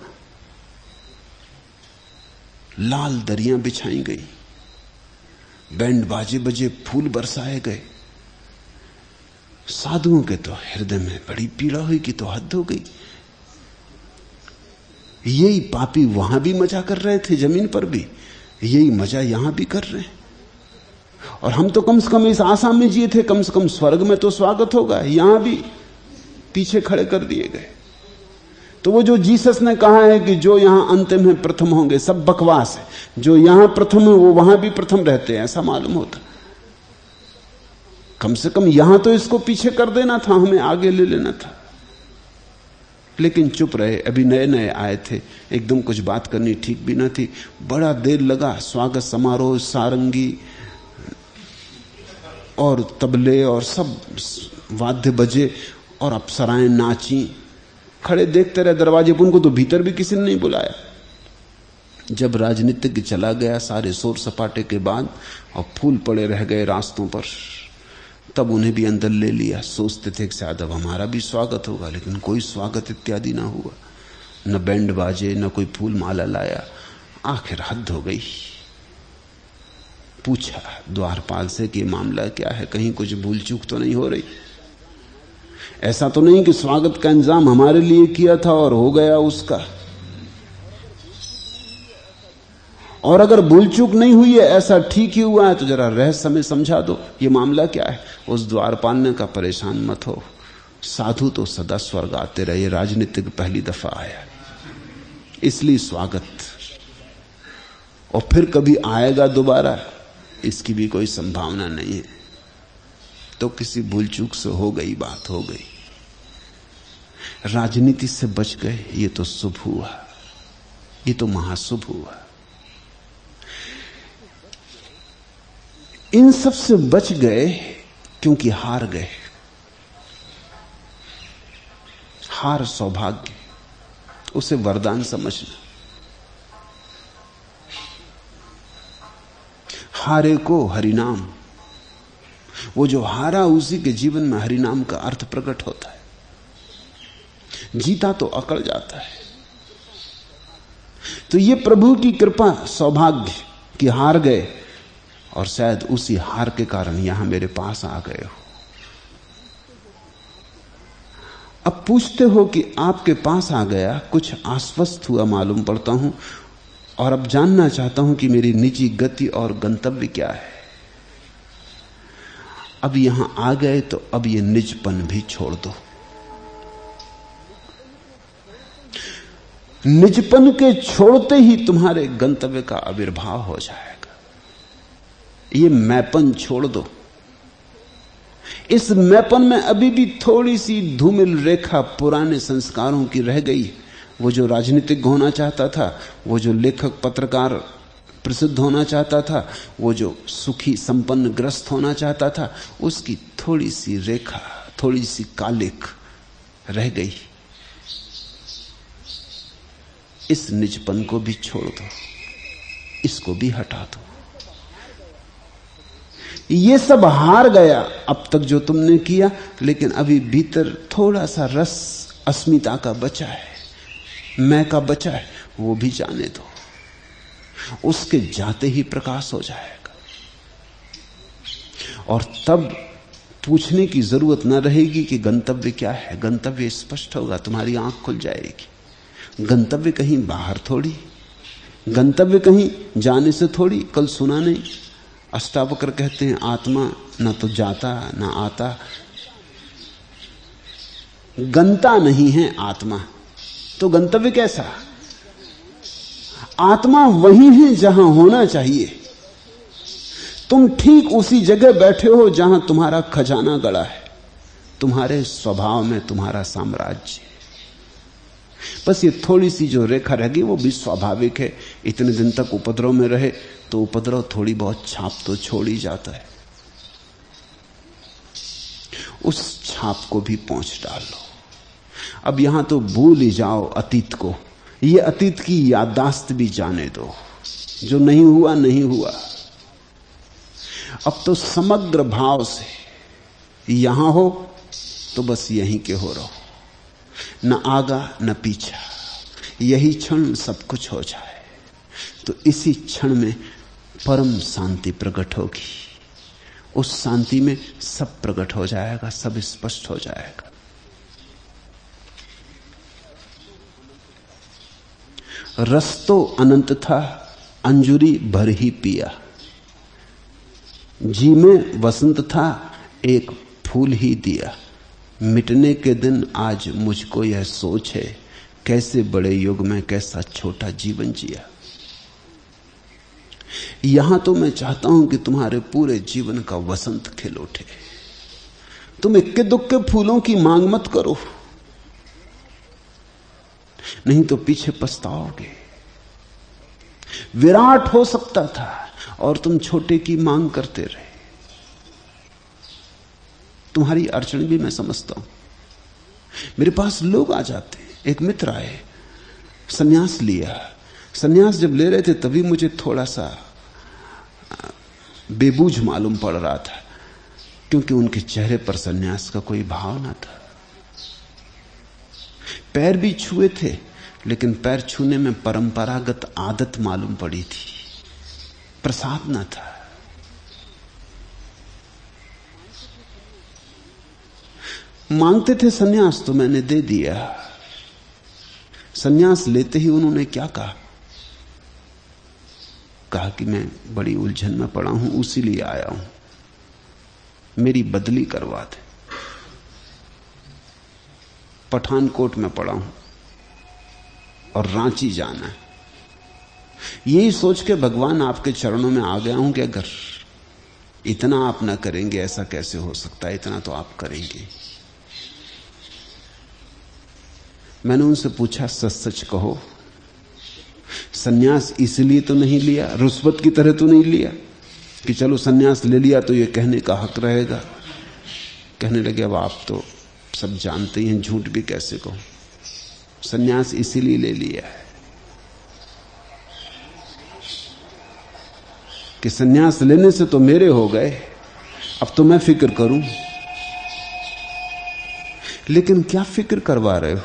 लाल दरियां बिछाई गई, बैंड बाजे बजे, फूल बरसाए गए। साधुओं के तो हृदय में बड़ी पीड़ा हुई कि तो हद हो गई। यही पापी वहां भी मजा कर रहे थे, जमीन पर भी, यही मजा यहां भी कर रहे हैं। और हम तो कम से कम इस आशा में जिए थे, कम से कम स्वर्ग में तो स्वागत होगा, यहां भी पीछे खड़े कर दिए गए। तो वो जो जीसस ने कहा है कि जो यहां अंतिम है प्रथम होंगे, सब बकवास है। जो यहां प्रथम है वो वहां भी प्रथम रहते हैं, ऐसा मालूम होता। कम से कम यहां तो इसको पीछे कर देना था, हमें आगे ले लेना था। लेकिन चुप रहे, अभी नए नए आए थे, एकदम कुछ बात करनी ठीक भी ना थी। बड़ा देर लगा, स्वागत समारोह, सारंगी और तबले और सब वाद्य बजे और अप्सराएं नाची। खड़े देखते रहे दरवाजे पर, उनको तो भीतर भी किसी ने नहीं बुलाया। जब राजनीतिज्ञ चला गया सारे शोर सपाटे के बाद और फूल पड़े रह गए रास्तों पर, तब उन्हें भी अंदर ले लिया। सोचते थे कि शायद अब हमारा भी स्वागत होगा, लेकिन कोई स्वागत इत्यादि ना हुआ, न बैंड बाजे, न कोई फूल माला लाया। आखिर हद हो गई। पूछा द्वारपाल से कि मामला क्या है, कहीं कुछ भूल चूक तो नहीं हो रही? ऐसा तो नहीं कि स्वागत का इंतजाम हमारे लिए किया था और हो गया उसका। और अगर भूल चूक नहीं हुई है, ऐसा ठीक ही हुआ है, तो जरा रहस्य में समझा दो, ये मामला क्या है। उस द्वारपाल ने कहा परेशान मत हो, साधु तो सदा स्वर्ग आते रहे, राजनीतिक पहली दफा आया इसलिए स्वागत, और फिर कभी आएगा दोबारा इसकी भी कोई संभावना नहीं है। तो किसी भूल चूक से हो गई, बात हो गई, राजनीति से बच गए, ये तो शुभ हुआ, ये तो महाशुभ हुआ। इन सब से बच गए क्योंकि हार गए। हार सौभाग्य, उसे वरदान समझना। हारे को हरिनाम, वो जो हारा उसी के जीवन में हरिनाम का अर्थ प्रकट होता है। जीता तो अकड़ जाता है। तो ये प्रभु की कृपा, सौभाग्य कि हार गए, और शायद उसी हार के कारण यहां मेरे पास आ गए हो। अब पूछते हो कि आपके पास आ गया, कुछ आश्वस्त हुआ मालूम पड़ता हूं, और अब जानना चाहता हूं कि मेरी निजी गति और गंतव्य क्या है। अब यहां आ गए तो अब ये निजपन भी छोड़ दो। निजपन के छोड़ते ही तुम्हारे गंतव्य का आविर्भाव हो जाएगा। ये मैपन छोड़ दो। इस मैपन में अभी भी थोड़ी सी धूमिल रेखा पुराने संस्कारों की रह गई। वो जो राजनीतिक होना चाहता था, वो जो लेखक पत्रकार प्रसिद्ध होना चाहता था, वो जो सुखी संपन्न ग्रस्त होना चाहता था, उसकी थोड़ी सी रेखा, थोड़ी सी कालिक रह गई। इस निजपन को भी छोड़ दो, इसको भी हटा दो। ये सब हार गया अब तक जो तुमने किया, लेकिन अभी भीतर थोड़ा सा रस अस्मिता का बचा है, मैं का बचा है, वो भी जाने दो। उसके जाते ही प्रकाश हो जाएगा, और तब पूछने की जरूरत न रहेगी कि गंतव्य क्या है। गंतव्य स्पष्ट होगा, तुम्हारी आंख खुल जाएगी। गंतव्य कहीं बाहर थोड़ी, गंतव्य कहीं जाने से थोड़ी। कल सुना नहीं, अष्टावक्र कहते हैं आत्मा न तो जाता न आता, गंता नहीं है आत्मा, तो गंतव्य कैसा? आत्मा वही है जहां होना चाहिए। तुम ठीक उसी जगह बैठे हो जहां तुम्हारा खजाना गड़ा है, तुम्हारे स्वभाव में तुम्हारा साम्राज्य। बस ये थोड़ी सी जो रेखा रह गई वो भी स्वाभाविक है। इतने दिन तक उपद्रव में रहे तो उपद्रव थोड़ी बहुत छाप तो छोड़ ही जाता है। उस छाप को भी पोंछ डालो। अब यहां तो भूल ही जाओ अतीत को। ये अतीत की याददाश्त भी जाने दो, जो नहीं हुआ नहीं हुआ। अब तो समग्र भाव से यहां हो तो बस यहीं के हो रहो, न आगा न पीछा। यही क्षण सब कुछ हो जाए तो इसी क्षण में परम शांति प्रकट होगी। उस शांति में सब प्रकट हो जाएगा, सब स्पष्ट हो जाएगा। रस तो अनंत था, अंजुरी भर ही पिया। जी में वसंत था, एक फूल ही दिया। मिटने के दिन आज मुझको यह सोच है, कैसे बड़े युग में कैसा छोटा जीवन जिया। यहां तो मैं चाहता हूं कि तुम्हारे पूरे जीवन का वसंत खिल उठे। तुम इक्के दुक्के फूलों की मांग मत करो, नहीं तो पीछे पछताओगे। विराट हो सकता था और तुम छोटे की मांग करते रहे। तुम्हारी अड़चन भी मैं समझता हूं। मेरे पास लोग आ जाते हैं। एक मित्र आए, सन्यास लिया। सन्यास जब ले रहे थे तभी मुझे थोड़ा सा बेबूझ मालूम पड़ रहा था, क्योंकि उनके चेहरे पर सन्यास का कोई भाव ना था। पैर भी छुए थे, लेकिन पैर छूने में परंपरागत आदत मालूम पड़ी थी, प्रसाद ना था। मांगते थे सन्यास तो मैंने दे दिया। सन्यास लेते ही उन्होंने क्या कहा? कहा कि मैं बड़ी उलझन में पड़ा हूं, उसी लिए आया हूं, मेरी बदली करवा दे। पठानकोट में पड़ा हूं और रांची जाना है। यही सोच के भगवान आपके चरणों में आ गया हूं कि अगर इतना आप ना करेंगे ऐसा कैसे हो सकता है, इतना तो आप करेंगे। मैंने उनसे पूछा, सच सच कहो, सन्यास इसलिए तो नहीं लिया, रुस्वत की तरह तो नहीं लिया? कि चलो सन्यास ले लिया तो ये कहने का हक रहेगा। कहने लगे अब आप तो सब जानते ही हैं, झूठ भी कैसे कहो, सन्यास इसीलिए ले लिया है कि सन्यास लेने से तो मेरे हो गए, अब तो मैं फिक्र करूं। लेकिन क्या फिक्र करवा रहे हो?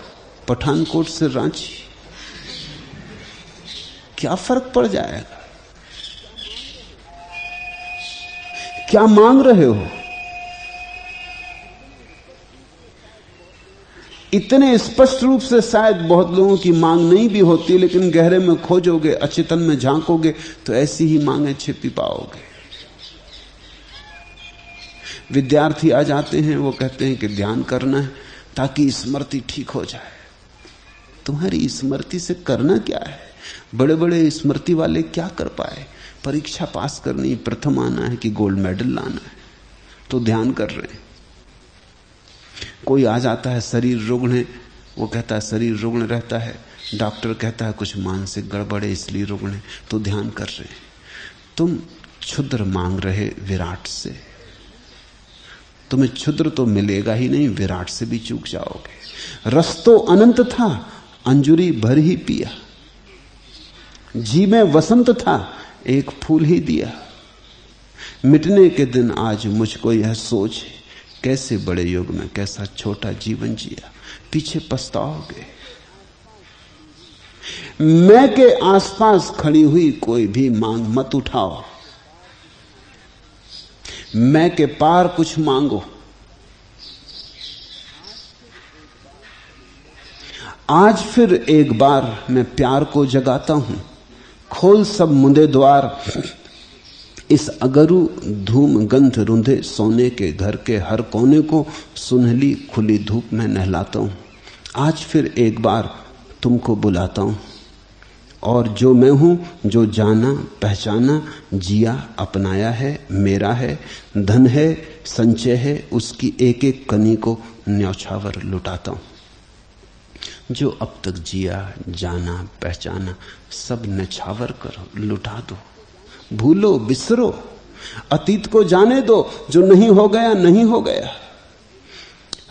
पठानकोट से रांची क्या फर्क पड़ जाएगा? क्या मांग रहे हो? इतने स्पष्ट रूप से शायद बहुत लोगों की मांग नहीं भी होती, लेकिन गहरे में खोजोगे, अचेतन में झांकोगे तो ऐसी ही मांगें छिपी पाओगे। विद्यार्थी आ जाते हैं, वो कहते हैं कि ध्यान करना है ताकि स्मृति ठीक हो जाए। तुम्हारी स्मृति से करना क्या है? बड़े बड़े स्मृति वाले क्या कर पाए? परीक्षा पास करनी, प्रथम आना है कि गोल्ड मेडल लाना है, तो ध्यान कर रहे हैं। कोई आ जाता है शरीर रुग्ण है, वो कहता है शरीर रुग्ण रहता है, डॉक्टर कहता है कुछ मानसिक गड़बड़ है इसलिए रुग्ण है, तो ध्यान कर रहे हैं। तुम क्षुद्र मांग रहे विराट से, तुम्हें क्षुद्र तो मिलेगा ही नहीं, विराट से भी चूक जाओगे। रस तो अनंत था, अंजुरी भर ही पिया, जी में वसंत था, एक फूल ही दिया। मिटने के दिन आज मुझको यह सोच, कैसे बड़े युग में कैसा छोटा जीवन जिया, पीछे पछताओगे। मैं के आसपास खड़ी हुई कोई भी मांग मत उठाओ, मैं के पार कुछ मांगो। आज फिर एक बार मैं प्यार को जगाता हूं, खोल सब मुंदे द्वार, इस अगरू धूम गंध रुंधे सोने के घर के हर कोने को सुनहली खुली धूप में नहलाता हूं। आज फिर एक बार तुमको बुलाता हूं, और जो मैं हूं, जो जाना पहचाना जिया अपनाया है, मेरा है, धन है, संचय है, उसकी एक एक कनी को न्यौछावर लुटाता हूं। जो अब तक जिया जाना पहचाना सब न्यौछावर करो, लुटा दो, भूलो बिसरो, अतीत को जाने दो, जो नहीं हो गया नहीं हो गया।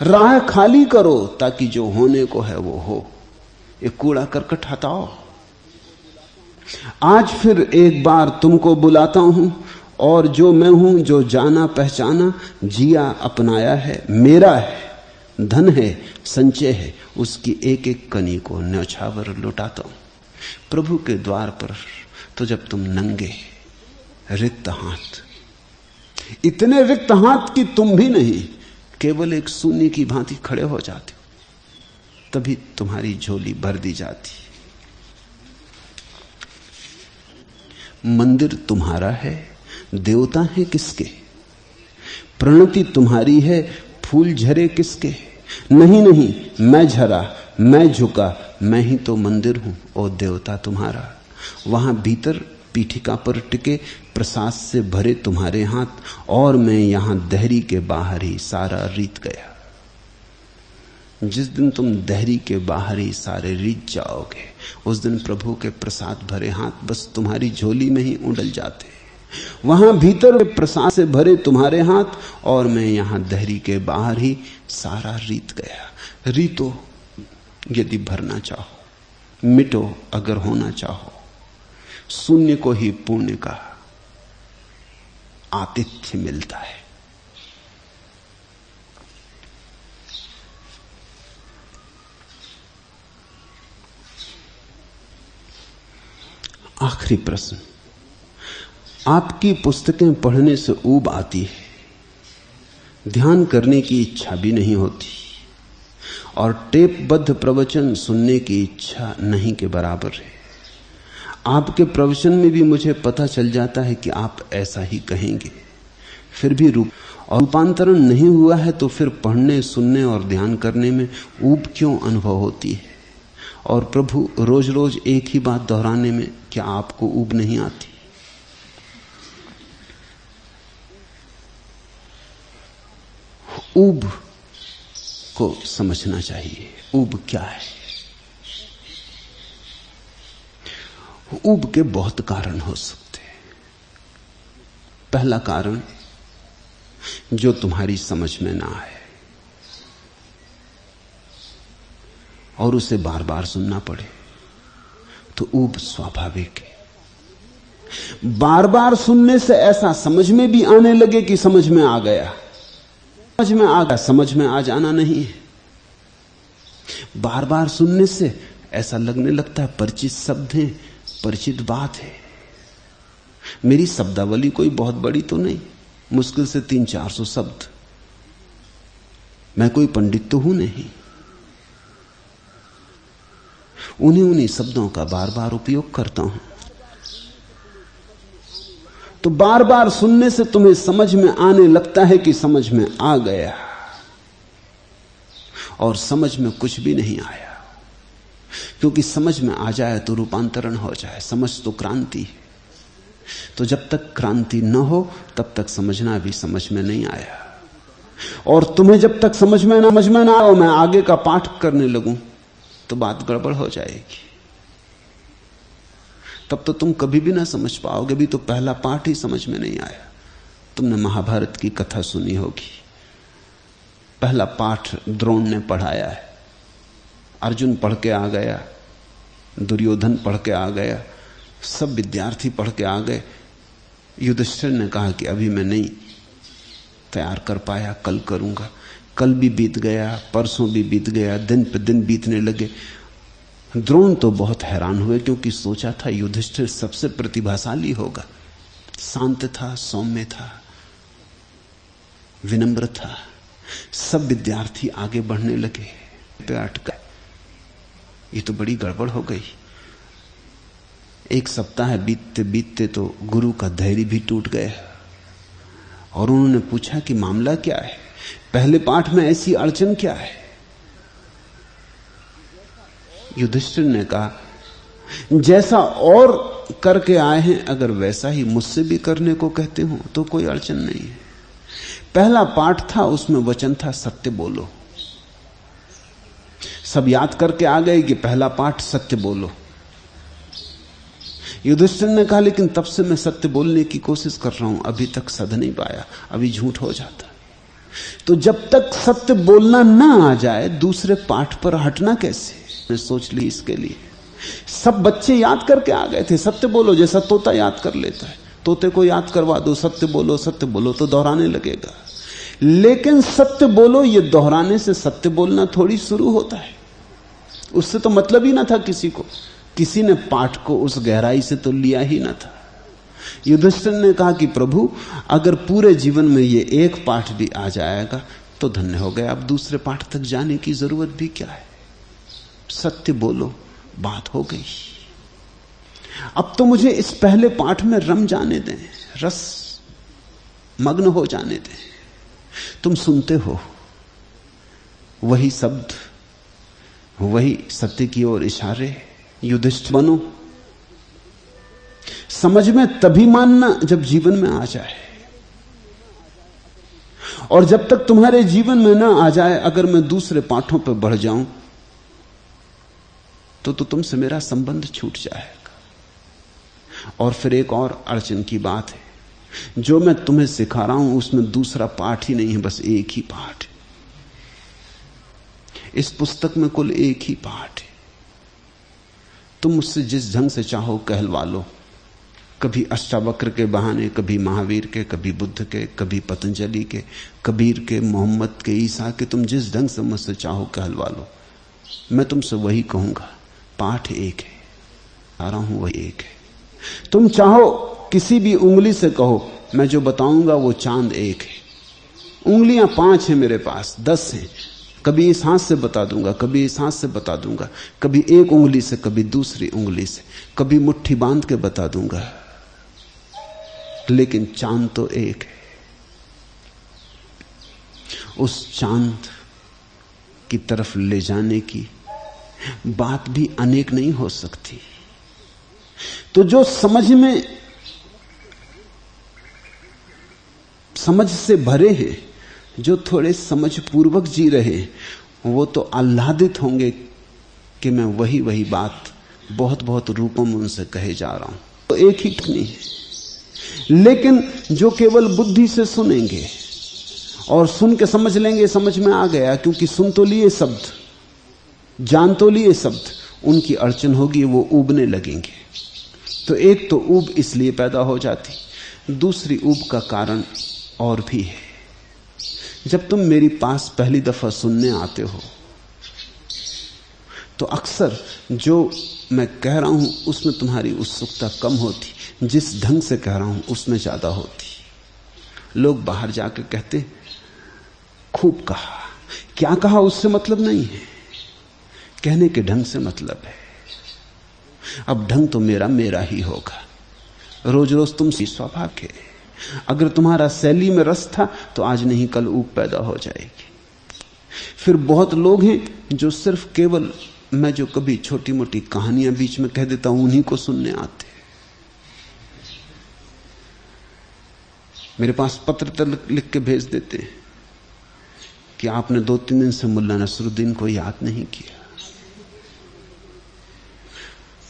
राह खाली करो ताकि जो होने को है वो हो, ये कूड़ा करकट हटाओ। आज फिर एक बार तुमको बुलाता हूं, और जो मैं हूं, जो जाना पहचाना जिया अपनाया है, मेरा है, धन है, संचय है, उसकी एक एक कनी को न्यौछावर लुटाता हूं। प्रभु के द्वार पर तो जब तुम नंगे रिक्त हाथ, इतने रिक्त हाथ कि तुम भी नहीं, केवल एक शून्य की भांति खड़े हो जाते हो, तभी तुम्हारी झोली भर दी जाती। मंदिर तुम्हारा है, देवता है किसके? प्रणति तुम्हारी है, फूल झरे किसके? नहीं नहीं, मैं झरा, मैं झुका, मैं ही तो मंदिर हूं, ओ देवता तुम्हारा। वहां भीतर पीठिका पर टिके प्रसाद से भरे तुम्हारे हाथ, और मैं यहां दहरी के बाहर ही सारा रीत गया। जिस दिन तुम दहरी के बाहर ही सारे रीत जाओगे, उस दिन प्रभु के प्रसाद भरे हाथ बस तुम्हारी झोली में ही उंडल जाते। वहां भीतर प्रसाद से भरे तुम्हारे हाथ, और मैं यहां दहरी के बाहर ही सारा रीत गया। रीतो यदि भरना चाहो, मिटो अगर होना चाहो, शून्य को ही पुण्य का आतिथ्य मिलता है। आखिरी प्रश्न, आपकी पुस्तकें पढ़ने से ऊब आती है, ध्यान करने की इच्छा भी नहीं होती, और टेपबद्ध प्रवचन सुनने की इच्छा नहीं के बराबर है। आपके प्रवचन में भी मुझे पता चल जाता है कि आप ऐसा ही कहेंगे, फिर भी रूपांतरण नहीं हुआ है, तो फिर पढ़ने सुनने और ध्यान करने में ऊब क्यों अनुभव होती है? और प्रभु रोज रोज एक ही बात दोहराने में क्या आपको ऊब नहीं आती? ऊब को समझना चाहिए। ऊब क्या है? ऊब के बहुत कारण हो सकते हैं। पहला कारण, जो तुम्हारी समझ में ना आए और उसे बार बार सुनना पड़े तो ऊब स्वाभाविक है। बार बार सुनने से ऐसा समझ में भी आने लगे कि समझ में आ गया। समझ में आ गया, समझ में आ जाना नहीं है। बार बार सुनने से ऐसा लगने लगता है परिचित शब्द है, परिचित बात है। मेरी शब्दावली कोई बहुत बड़ी तो नहीं, मुश्किल से 300-400 शब्द। मैं कोई पंडित तो हूं नहीं। उन्हीं शब्दों का बार बार उपयोग करता हूं। तो बार बार सुनने से तुम्हें समझ में आने लगता है कि समझ में आ गया, और समझ में कुछ भी नहीं आया। क्योंकि समझ में आ जाए तो रूपांतरण हो जाए। समझ तो क्रांति है। तो जब तक क्रांति न हो तब तक समझना भी समझ में नहीं आया। और तुम्हें जब तक समझ में ना आओ, मैं आगे का पाठ करने लगूं तो बात गड़बड़ हो जाएगी। तब तो तुम कभी भी ना समझ पाओगे। भी तो पहला पाठ ही समझ में नहीं आया। तुमने महाभारत की कथा सुनी होगी। पहला पाठ द्रोण ने पढ़ाया है। अर्जुन पढ़ के आ गया, दुर्योधन पढ़ के आ गया, सब विद्यार्थी पढ़ के आ गए। युधिष्ठिर ने कहा कि अभी मैं नहीं तैयार कर पाया, कल करूंगा। कल भी बीत गया, परसों भी बीत गया, दिन पे दिन बीतने लगे। द्रोण तो बहुत हैरान हुए, क्योंकि सोचा था युधिष्ठिर सबसे प्रतिभाशाली होगा। शांत था, सौम्य था, विनम्र था। सब विद्यार्थी आगे बढ़ने लगे, पे अटका। ये तो बड़ी गड़बड़ हो गई। एक सप्ताह बीतते बीतते तो गुरु का धैर्य भी टूट गया और उन्होंने पूछा कि मामला क्या है, पहले पाठ में ऐसी अड़चन क्या है। युधिष्ठिर ने कहा, जैसा और करके आए हैं अगर वैसा ही मुझसे भी करने को कहते हो तो कोई अड़चन नहीं है। पहला पाठ था, उसमें वचन था सत्य बोलो। सब याद करके आ गए कि पहला पाठ सत्य बोलो। युधिष्ठिर ने कहा, लेकिन तब से मैं सत्य बोलने की कोशिश कर रहा हूं, अभी तक सध नहीं पाया, अभी झूठ हो जाता। तो जब तक सत्य बोलना ना आ जाए दूसरे पाठ पर हटना कैसे। मैं सोच ली इसके लिए। सब बच्चे याद करके आ गए थे, सत्य बोलो, जैसा तोता याद कर लेता है। तोते को याद करवा दो सत्य बोलो तो दोहराने लगेगा। लेकिन सत्य बोलो ये दोहराने से सत्य बोलना थोड़ी शुरू होता है। उससे तो मतलब ही ना था किसी को। किसी ने पाठ को उस गहराई से तो लिया ही ना था। युधिष्ठिर ने कहा कि प्रभु, अगर पूरे जीवन में ये एक पाठ भी आ जाएगा तो धन्य हो गया। अब दूसरे पाठ तक जाने की जरूरत भी क्या है। सत्य बोलो, बात हो गई। अब तो मुझे इस पहले पाठ में रम जाने दें, रस मग्न हो जाने दें। तुम सुनते हो वही शब्द, वही सत्य की ओर इशारे। युधिष्ठिर बनो। समझ में तभी मानना जब जीवन में आ जाए, और जब तक तुम्हारे जीवन में ना आ जाए, अगर मैं दूसरे पाठों पर बढ़ जाऊं तो तुमसे मेरा संबंध छूट जाएगा। और फिर एक और अड़चन की बात है, जो मैं तुम्हें सिखा रहा हूं उसमें दूसरा पाठ ही नहीं है, बस एक ही पाठ है। इस पुस्तक में कुल एक ही पाठ है। तुम मुझसे जिस ढंग से चाहो कहलवा लो, कभी अष्टावक्र के बहाने, कभी महावीर के, कभी बुद्ध के, कभी पतंजलि के, कबीर के, मोहम्मद के, ईसा के, तुम जिस ढंग से मुझसे चाहो कहलवा लो। मैं तुमसे वही कहूंगा, पाठ एक है, आ रहा हूं वही एक है। तुम चाहो किसी भी उंगली से कहो, मैं जो बताऊंगा वो चांद एक है। उंगलियां 5 हैं मेरे पास, 10 हैं। कभी इस हाथ से बता दूंगा, कभी इस हाथ से बता दूंगा, कभी एक उंगली से, कभी दूसरी उंगली से, कभी मुट्ठी बांध के बता दूंगा, लेकिन चांद तो एक है। उस चांद की तरफ ले जाने की बात भी अनेक नहीं हो सकती। तो जो समझ से भरे हैं, जो थोड़े समझ पूर्वक जी रहे हैं, वो तो आह्लादित होंगे कि मैं वही बात बहुत बहुत रूपों में उनसे कहे जा रहा हूं। तो एक ही नहीं है। लेकिन जो केवल बुद्धि से सुनेंगे और सुन के समझ लेंगे, समझ में आ गया क्योंकि सुन तो लिए शब्द, जान तो लिए शब्द, उनकी अड़चन होगी, वो ऊबने लगेंगे। तो एक तो ऊब इसलिए पैदा हो जाती, दूसरी ऊब का कारण और भी है। जब तुम मेरी पास पहली दफा सुनने आते हो तो अक्सर जो मैं कह रहा हूं उसमें तुम्हारी उत्सुकता कम होती, जिस ढंग से कह रहा हूं उसमें ज्यादा होती। लोग बाहर जाकर कहते खूब कहा, क्या कहा उससे मतलब नहीं है, कहने के ढंग से मतलब है। अब ढंग तो मेरा मेरा ही होगा, रोज रोज तुमसे स्वाभाविक है। अगर तुम्हारा शैली में रस था तो आज नहीं कल ऊब पैदा हो जाएगी। फिर बहुत लोग हैं जो सिर्फ केवल मैं जो कभी छोटी मोटी कहानियां बीच में कह देता हूं उन्हीं को सुनने आते। मेरे पास पत्र लिख के भेज देते हैं कि आपने 2-3 दिन से मुल्ला नसरुद्दीन को याद नहीं किया।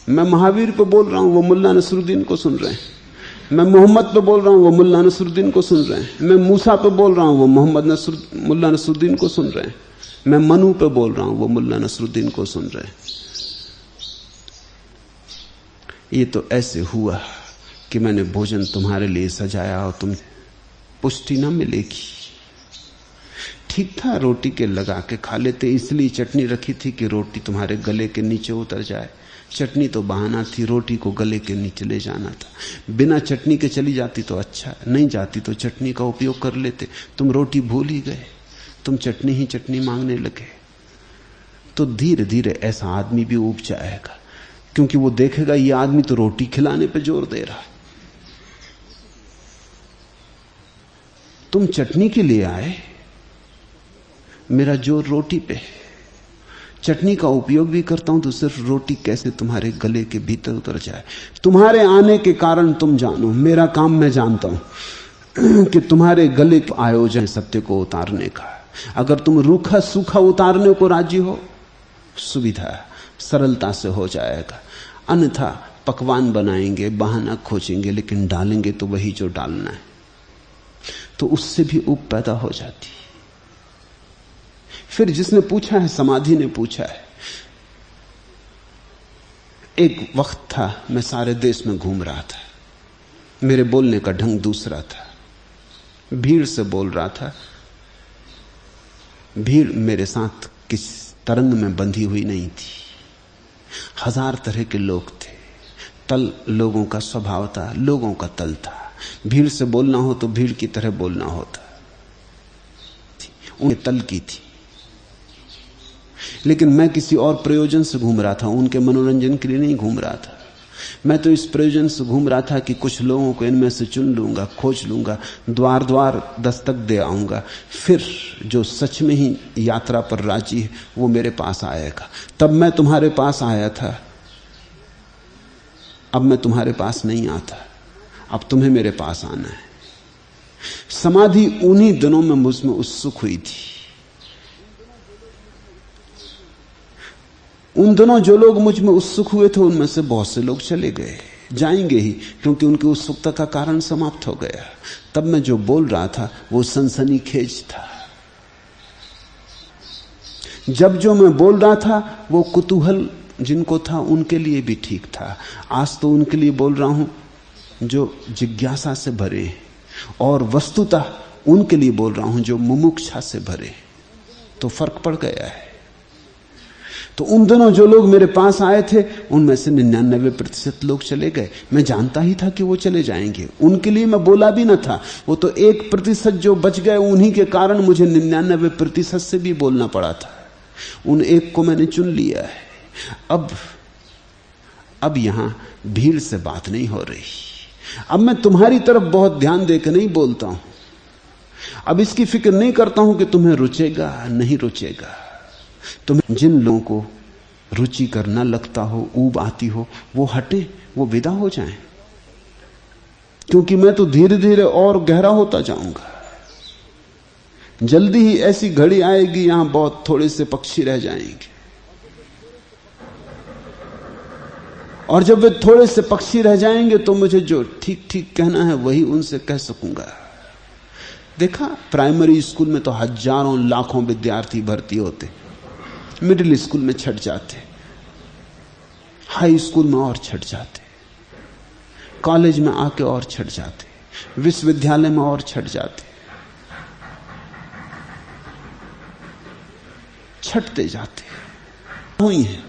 मैं महावीर पे बोल रहा हूं, वो मुल्ला नसरुद्दीन को सुन रहे हैं। मैं मोहम्मद पे बोल रहा हूं, वो मुल्ला नसरुद्दीन को सुन रहे हैं। मैं मूसा पे बोल रहा हूं, वो मुल्ला नसरुद्दीन को सुन रहे हैं। मैं मनु पे बोल रहा हूं, वो मुल्ला नसरुद्दीन को सुन रहे हैं। ये तो ऐसे हुआ कि मैंने भोजन तुम्हारे लिए सजाया और तुम पुष्टि ना मिलेगी। ठीक था, रोटी के लगा के खा लेते, इसलिए चटनी रखी थी कि रोटी तुम्हारे गले के नीचे उतर जाए। चटनी तो बहाना थी, रोटी को गले के नीचे ले जाना था। बिना चटनी के चली जाती तो अच्छा, नहीं जाती तो चटनी का उपयोग कर लेते। तुम रोटी भूल ही गए, तुम चटनी ही चटनी मांगने लगे। तो धीरे धीरे ऐसा आदमी भी ऊब जाएगा, क्योंकि वो देखेगा ये आदमी तो रोटी खिलाने पे जोर दे रहा है। तुम चटनी के लिए आए, मेरा जोर रोटी पे है। चटनी का उपयोग भी करता हूं तो सिर्फ रोटी कैसे तुम्हारे गले के भीतर उतर जाए। तुम्हारे आने के कारण तुम जानो, मेरा काम मैं जानता हूं कि तुम्हारे गले का आयोजन सत्य को उतारने का। अगर तुम रूखा सूखा उतारने को राजी हो, सुविधा सरलता से हो जाएगा। अन्यथा पकवान बनाएंगे, बहाना खोजेंगे, लेकिन डालेंगे तो वही जो डालना है। तो उससे भी ऊब पैदा हो जाती। फिर जिसने पूछा है, समाधि ने पूछा है। एक वक्त था मैं सारे देश में घूम रहा था, मेरे बोलने का ढंग दूसरा था, भीड़ से बोल रहा था। भीड़ मेरे साथ किस तरंग में बंधी हुई नहीं थी, 1000 तरह के लोग थे। तल लोगों का स्वभाव था, लोगों का तल था। भीड़ से बोलना हो तो भीड़ की तरह बोलना होता, उनके तल की थी। लेकिन मैं किसी और प्रयोजन से घूम रहा था, उनके मनोरंजन के लिए नहीं घूम रहा था। मैं तो इस प्रयोजन से घूम रहा था कि कुछ लोगों को इनमें से चुन लूंगा, खोज लूंगा, द्वार द्वार दस्तक दे आऊंगा। फिर जो सच में ही यात्रा पर राजी है वो मेरे पास आएगा। तब मैं तुम्हारे पास आया था, अब मैं तुम्हारे पास नहीं आता, अब तुम्हें मेरे पास आना है। समाधि उन्हीं दिनों में मुझमें उत्सुक हुई थी। उन दिनों जो लोग मुझ में उत्सुक हुए थे उनमें से बहुत से लोग चले गए, जाएंगे ही, क्योंकि उनकी उत्सुकता का कारण समाप्त हो गया। तब मैं जो बोल रहा था वो सनसनीखेज था। जब जो मैं बोल रहा था वो कुतूहल जिनको था उनके लिए भी ठीक था। आज तो उनके लिए बोल रहा हूं जो जिज्ञासा से भरे हैं, और वस्तुतः उनके लिए बोल रहा हूं जो मुमुक्षा से भरे हैं। तो फर्क पड़ गया है। तो उन दिनों जो लोग मेरे पास आए थे उनमें से 99% लोग चले गए। मैं जानता ही था कि वो चले जाएंगे, उनके लिए मैं बोला भी न था। वो तो 1% जो बच गए, उन्हीं के कारण मुझे 99% से भी बोलना पड़ा था। उन एक को मैंने चुन लिया है। अब यहां भीड़ से बात नहीं हो रही। अब मैं तुम्हारी तरफ बहुत ध्यान देकर नहीं बोलता हूं। अब इसकी फिक्र नहीं करता हूं कि तुम्हें रुचेगा नहीं रुचेगा। तुम्हें जिन लोगों को रुचि करना लगता हो, ऊब आती हो, वो हटे, वो विदा हो जाएं। क्योंकि मैं तो धीरे धीरे और गहरा होता जाऊंगा। जल्दी ही ऐसी घड़ी आएगी यहां बहुत थोड़े से पक्षी रह जाएंगे। और जब वे थोड़े से पक्षी रह जाएंगे तो मुझे जो ठीक ठीक कहना है वही उनसे कह सकूंगा। देखा, प्राइमरी स्कूल में तो हजारों लाखों विद्यार्थी भर्ती होते, मिडिल स्कूल में छट जाते, हाई स्कूल में और छट जाते, कॉलेज में आके और छट जाते, विश्वविद्यालय में और छट जाते, छटते जाते हुई हैं।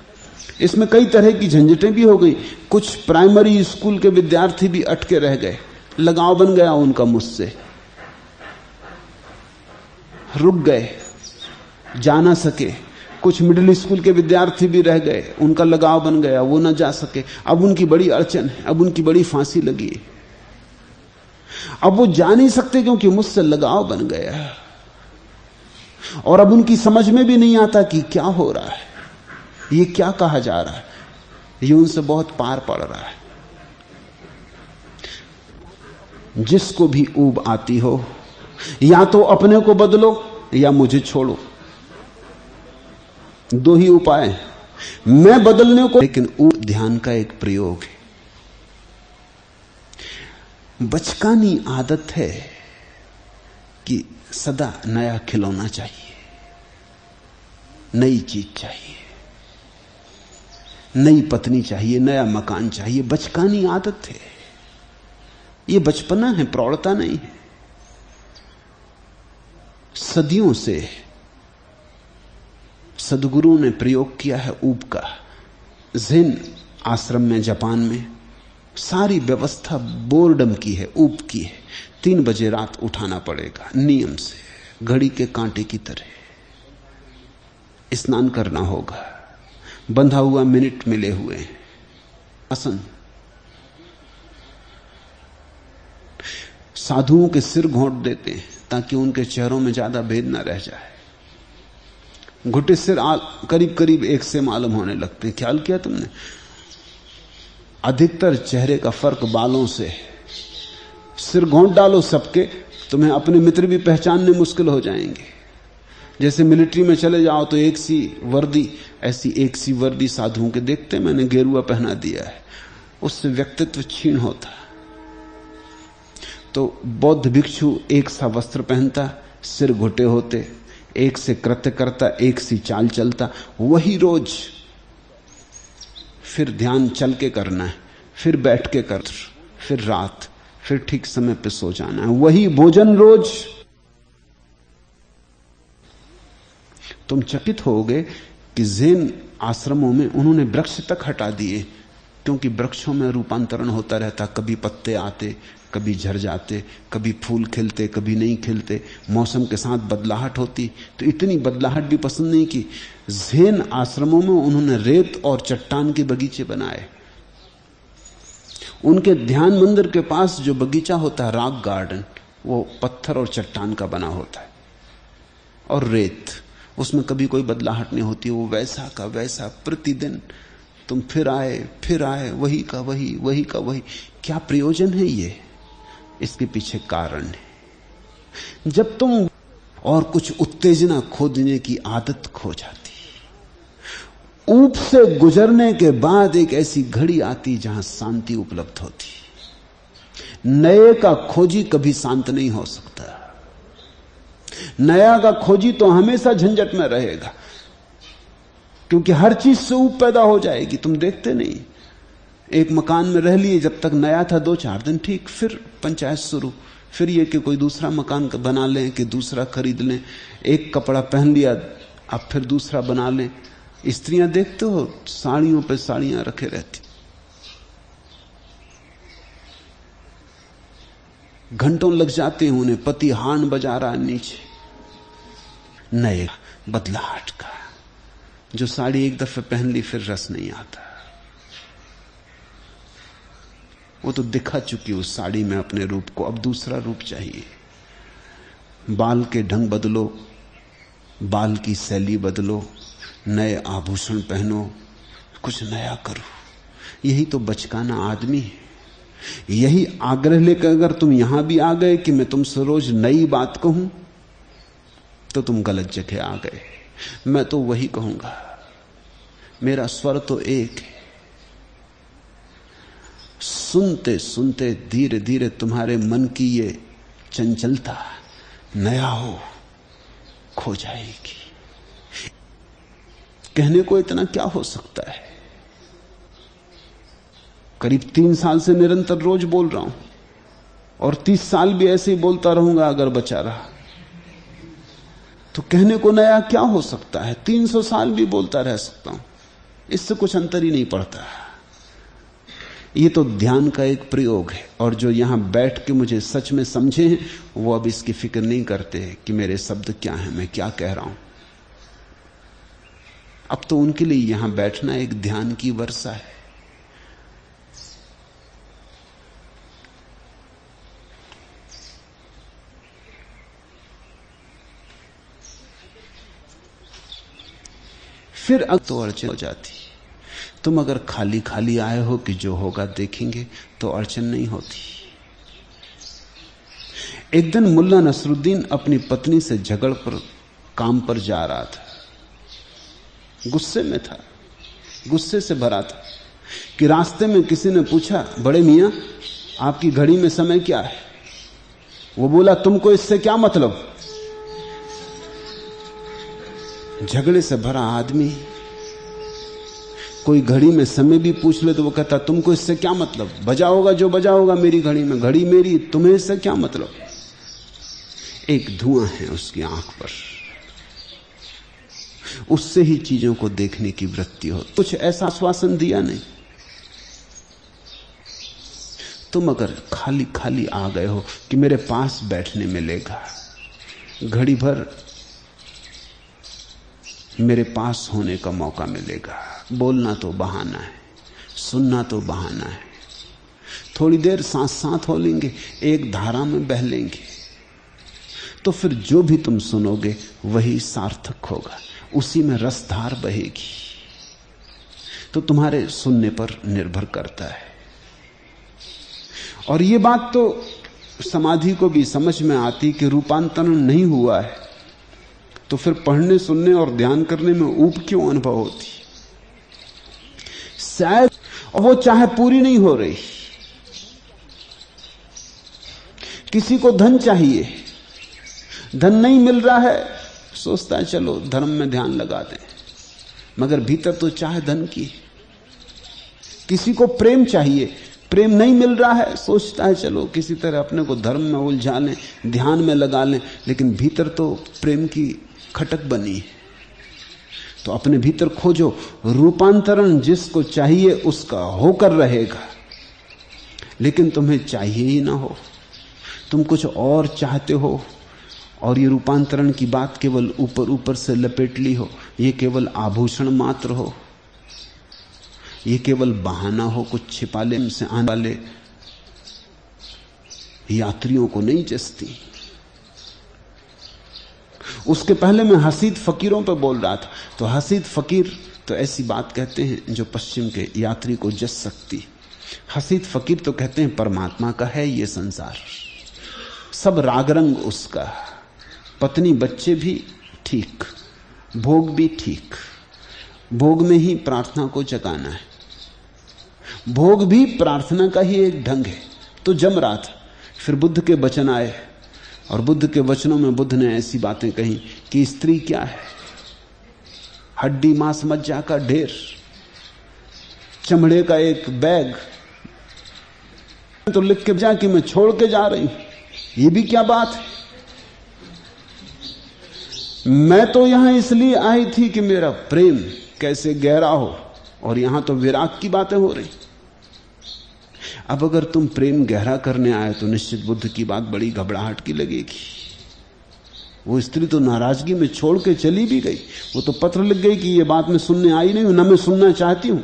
इसमें कई तरह की झंझटें भी हो गई। कुछ प्राइमरी स्कूल के विद्यार्थी भी अटके रह गए, लगाव बन गया उनका मुझसे, रुक गए, जा ना सके। कुछ मिडिल स्कूल के विद्यार्थी भी रह गए, उनका लगाव बन गया, वो ना जा सके। अब उनकी बड़ी अड़चन है, अब उनकी बड़ी फांसी लगी है। अब वो जा नहीं सकते क्योंकि मुझसे लगाव बन गया, और अब उनकी समझ में भी नहीं आता कि क्या हो रहा है, ये क्या कहा जा रहा है, ये उनसे बहुत पार पड़ रहा है। जिसको भी ऊब आती हो, या तो अपने को बदलो या मुझे छोड़ो, दो ही उपाय हैं। मैं बदलने को, लेकिन ऊब ध्यान का एक प्रयोग है। बचकानी आदत है कि सदा नया खिलौना चाहिए, नई चीज चाहिए, नई पत्नी चाहिए, नया मकान चाहिए। बचकानी आदत है, ये बचपना है, प्रौढ़ता नहीं है। सदियों से सदगुरु ने प्रयोग किया है ऊब का। ज़ेन आश्रम में जापान में सारी व्यवस्था बोर्डम की है, ऊब की है। 3 बजे रात उठाना पड़ेगा नियम से, घड़ी के कांटे की तरह। स्नान करना होगा, बंधा हुआ मिनट मिले हुए हैं। आसन, साधुओं के सिर घोंट देते हैं ताकि उनके चेहरों में ज्यादा भेद ना रह जाए। घुटे सिर करीब करीब एक से मालूम होने लगते हैं। ख्याल किया तुमने? अधिकतर चेहरे का फर्क बालों से है। सिर घोंट डालो सबके, तुम्हें अपने मित्र भी पहचानने मुश्किल हो जाएंगे। जैसे मिलिट्री में चले जाओ तो एक सी वर्दी, ऐसी एक सी वर्दी साधुओं के देखते, मैंने गेरुआ पहना दिया है, उससे व्यक्तित्व क्षीण होता। तो बौद्ध भिक्षु एक सा वस्त्र पहनता, सिर घुटे होते, एक से कृत्य करता, एक सी चाल चलता, वही रोज। फिर ध्यान चल के करना है, फिर बैठ के कर, फिर रात, फिर ठीक समय पे सो जाना है, वही भोजन रोज। तुम चकित होगे कि ज़ेन आश्रमों में उन्होंने वृक्ष तक हटा दिए, क्योंकि वृक्षों में रूपांतरण होता रहता। कभी पत्ते आते, कभी झड़ जाते, कभी फूल खिलते, कभी नहीं खिलते, मौसम के साथ बदलाहट होती। तो इतनी बदलाहट भी पसंद नहीं की। ज़ेन आश्रमों में उन्होंने रेत और चट्टान के बगीचे बनाए। उनके ध्यान मंदिर के पास जो बगीचा होता है, रॉक गार्डन, वो पत्थर और चट्टान का बना होता है और रेत, उसमें कभी कोई बदलाहट नहीं होती। वो वैसा का वैसा, प्रतिदिन तुम फिर आए, वही का वही, वही का वही। क्या प्रयोजन है ये? इसके पीछे कारण है। जब तुम और कुछ उत्तेजना खोजने की आदत खो जाती, ऊब से गुजरने के बाद एक ऐसी घड़ी आती जहां शांति उपलब्ध होती। नए का खोजी कभी शांत नहीं हो सकता। नया का खोजी तो हमेशा झंझट में रहेगा, क्योंकि हर चीज से ऊब पैदा हो जाएगी। तुम देखते नहीं, एक मकान में रह लिए, जब तक नया था 2-4 दिन ठीक, फिर पंचायत शुरू, फिर ये कि कोई दूसरा मकान बना लें कि दूसरा खरीद लें। एक कपड़ा पहन लिया, अब फिर दूसरा बना लें। स्त्रियां देखते हो, साड़ियों पे साड़ियां रखे रहती, घंटों लग जाते हैं उन्हें, पति हार्न बजा रहा है नीचे। नए बदलाहट का, जो साड़ी एक दफे पहन ली फिर रस नहीं आता। वो तो दिखा चुकी उस साड़ी में अपने रूप को, अब दूसरा रूप चाहिए। बाल के ढंग बदलो, बाल की शैली बदलो, नए आभूषण पहनो, कुछ नया करो। यही तो बचकाना आदमी है। यही आग्रह लेकर अगर तुम यहां भी आ गए कि मैं तुमसे रोज नई बात कहूं, तो तुम गलत जगह आ गए। मैं तो वही कहूंगा, मेरा स्वर तो एक है, सुनते सुनते धीरे धीरे तुम्हारे मन की ये चंचलता नया हो खो जाएगी। कहने को इतना क्या हो सकता है। करीब 3 साल से निरंतर रोज बोल रहा हूं और 30 साल भी ऐसे ही बोलता रहूंगा अगर बचा रहा तो कहने को नया क्या हो सकता है। 300 साल भी बोलता रह सकता हूं, इससे कुछ अंतर ही नहीं पड़ता। ये तो ध्यान का एक प्रयोग है और जो यहां बैठ के मुझे सच में समझे हैं वो अब इसकी फिक्र नहीं करते कि मेरे शब्द क्या हैं, मैं क्या कह रहा हूं। अब तो उनके लिए यहां बैठना एक ध्यान की वर्षा है। फिर अब तो अड़चन हो जाती। तुम अगर खाली खाली आए हो कि जो होगा देखेंगे तो अड़चन नहीं होती। एक दिन मुल्ला नसरुद्दीन अपनी पत्नी से झगड़ पर काम पर जा रहा था। गुस्से में था, गुस्से से भरा था कि रास्ते में किसी ने पूछा, बड़े मियां आपकी घड़ी में समय क्या है? वो बोला, तुमको इससे क्या मतलब? झगड़े से भरा आदमी कोई घड़ी में समय भी पूछ ले तो वो कहता तुमको इससे क्या मतलब? बजा होगा जो बजा होगा मेरी घड़ी में, घड़ी मेरी, तुम्हें इससे क्या मतलब? एक धुआं है उसकी आंख पर, उससे ही चीजों को देखने की वृत्ति हो। कुछ ऐसा आश्वासन दिया नहीं। तुम अगर खाली खाली आ गए हो कि मेरे पास बैठने मिलेगा, घड़ी भर मेरे पास होने का मौका मिलेगा, बोलना तो बहाना है, सुनना तो बहाना है, थोड़ी देर साथ साथ हो लेंगे, एक धारा में बह लेंगे, तो फिर जो भी तुम सुनोगे वही सार्थक होगा, उसी में रसधार बहेगी। तो तुम्हारे सुनने पर निर्भर करता है। और ये बात तो समाधि को भी समझ में आती कि रूपांतरण नहीं हुआ है तो फिर पढ़ने सुनने और ध्यान करने में ऊब क्यों अनुभव होती? शायद वो चाहे पूरी नहीं हो रही। किसी को धन चाहिए, धन नहीं मिल रहा है, सोचता है चलो धर्म में ध्यान लगा दें, मगर भीतर तो चाहे धन की। किसी को प्रेम चाहिए, प्रेम नहीं मिल रहा है, सोचता है चलो किसी तरह अपने को धर्म में उलझा लें, ध्यान में लगा लें, लेकिन भीतर तो प्रेम की खटक बनी है। तो अपने भीतर खोजो। रूपांतरण जिसको चाहिए उसका होकर रहेगा, लेकिन तुम्हें चाहिए ही ना हो, तुम कुछ और चाहते हो और ये रूपांतरण की बात केवल ऊपर ऊपर से लपेट ली हो, ये केवल आभूषण मात्र हो, ये केवल बहाना हो, कुछ छिपाले से आने वाले यात्रियों को नहीं जचती। उसके पहले मैं हसीद फकीरों पर बोल रहा था, तो हसीद फकीर तो ऐसी बात कहते हैं जो पश्चिम के यात्री को जच सकती। हसीद फकीर तो कहते हैं परमात्मा का है ये संसार, सब राग रंग उसका, पत्नी बच्चे भी ठीक, भोग भी ठीक, भोग में ही प्रार्थना को जगाना है, भोग भी प्रार्थना का ही एक ढंग है। तो जम रहा था, फिर बुद्ध के वचन आए और बुद्ध के वचनों में बुद्ध ने ऐसी बातें कही कि स्त्री क्या है, हड्डी मांस मज्जा का ढेर, चमड़े का एक बैग, तो लिख के जा कि मैं छोड़ के जा रही हूं, ये भी क्या बात है? मैं तो यहां इसलिए आई थी कि मेरा प्रेम कैसे गहरा हो, और यहां तो विराग की बातें हो रही। अब अगर तुम प्रेम गहरा करने आए तो निश्चित बुद्ध की बात बड़ी घबराहट की लगेगी। वो स्त्री तो नाराजगी में छोड़ के चली भी गई, वो तो पत्र लिख गई कि ये बात मैं सुनने आई नहीं हूं, ना मैं सुनना चाहती हूं।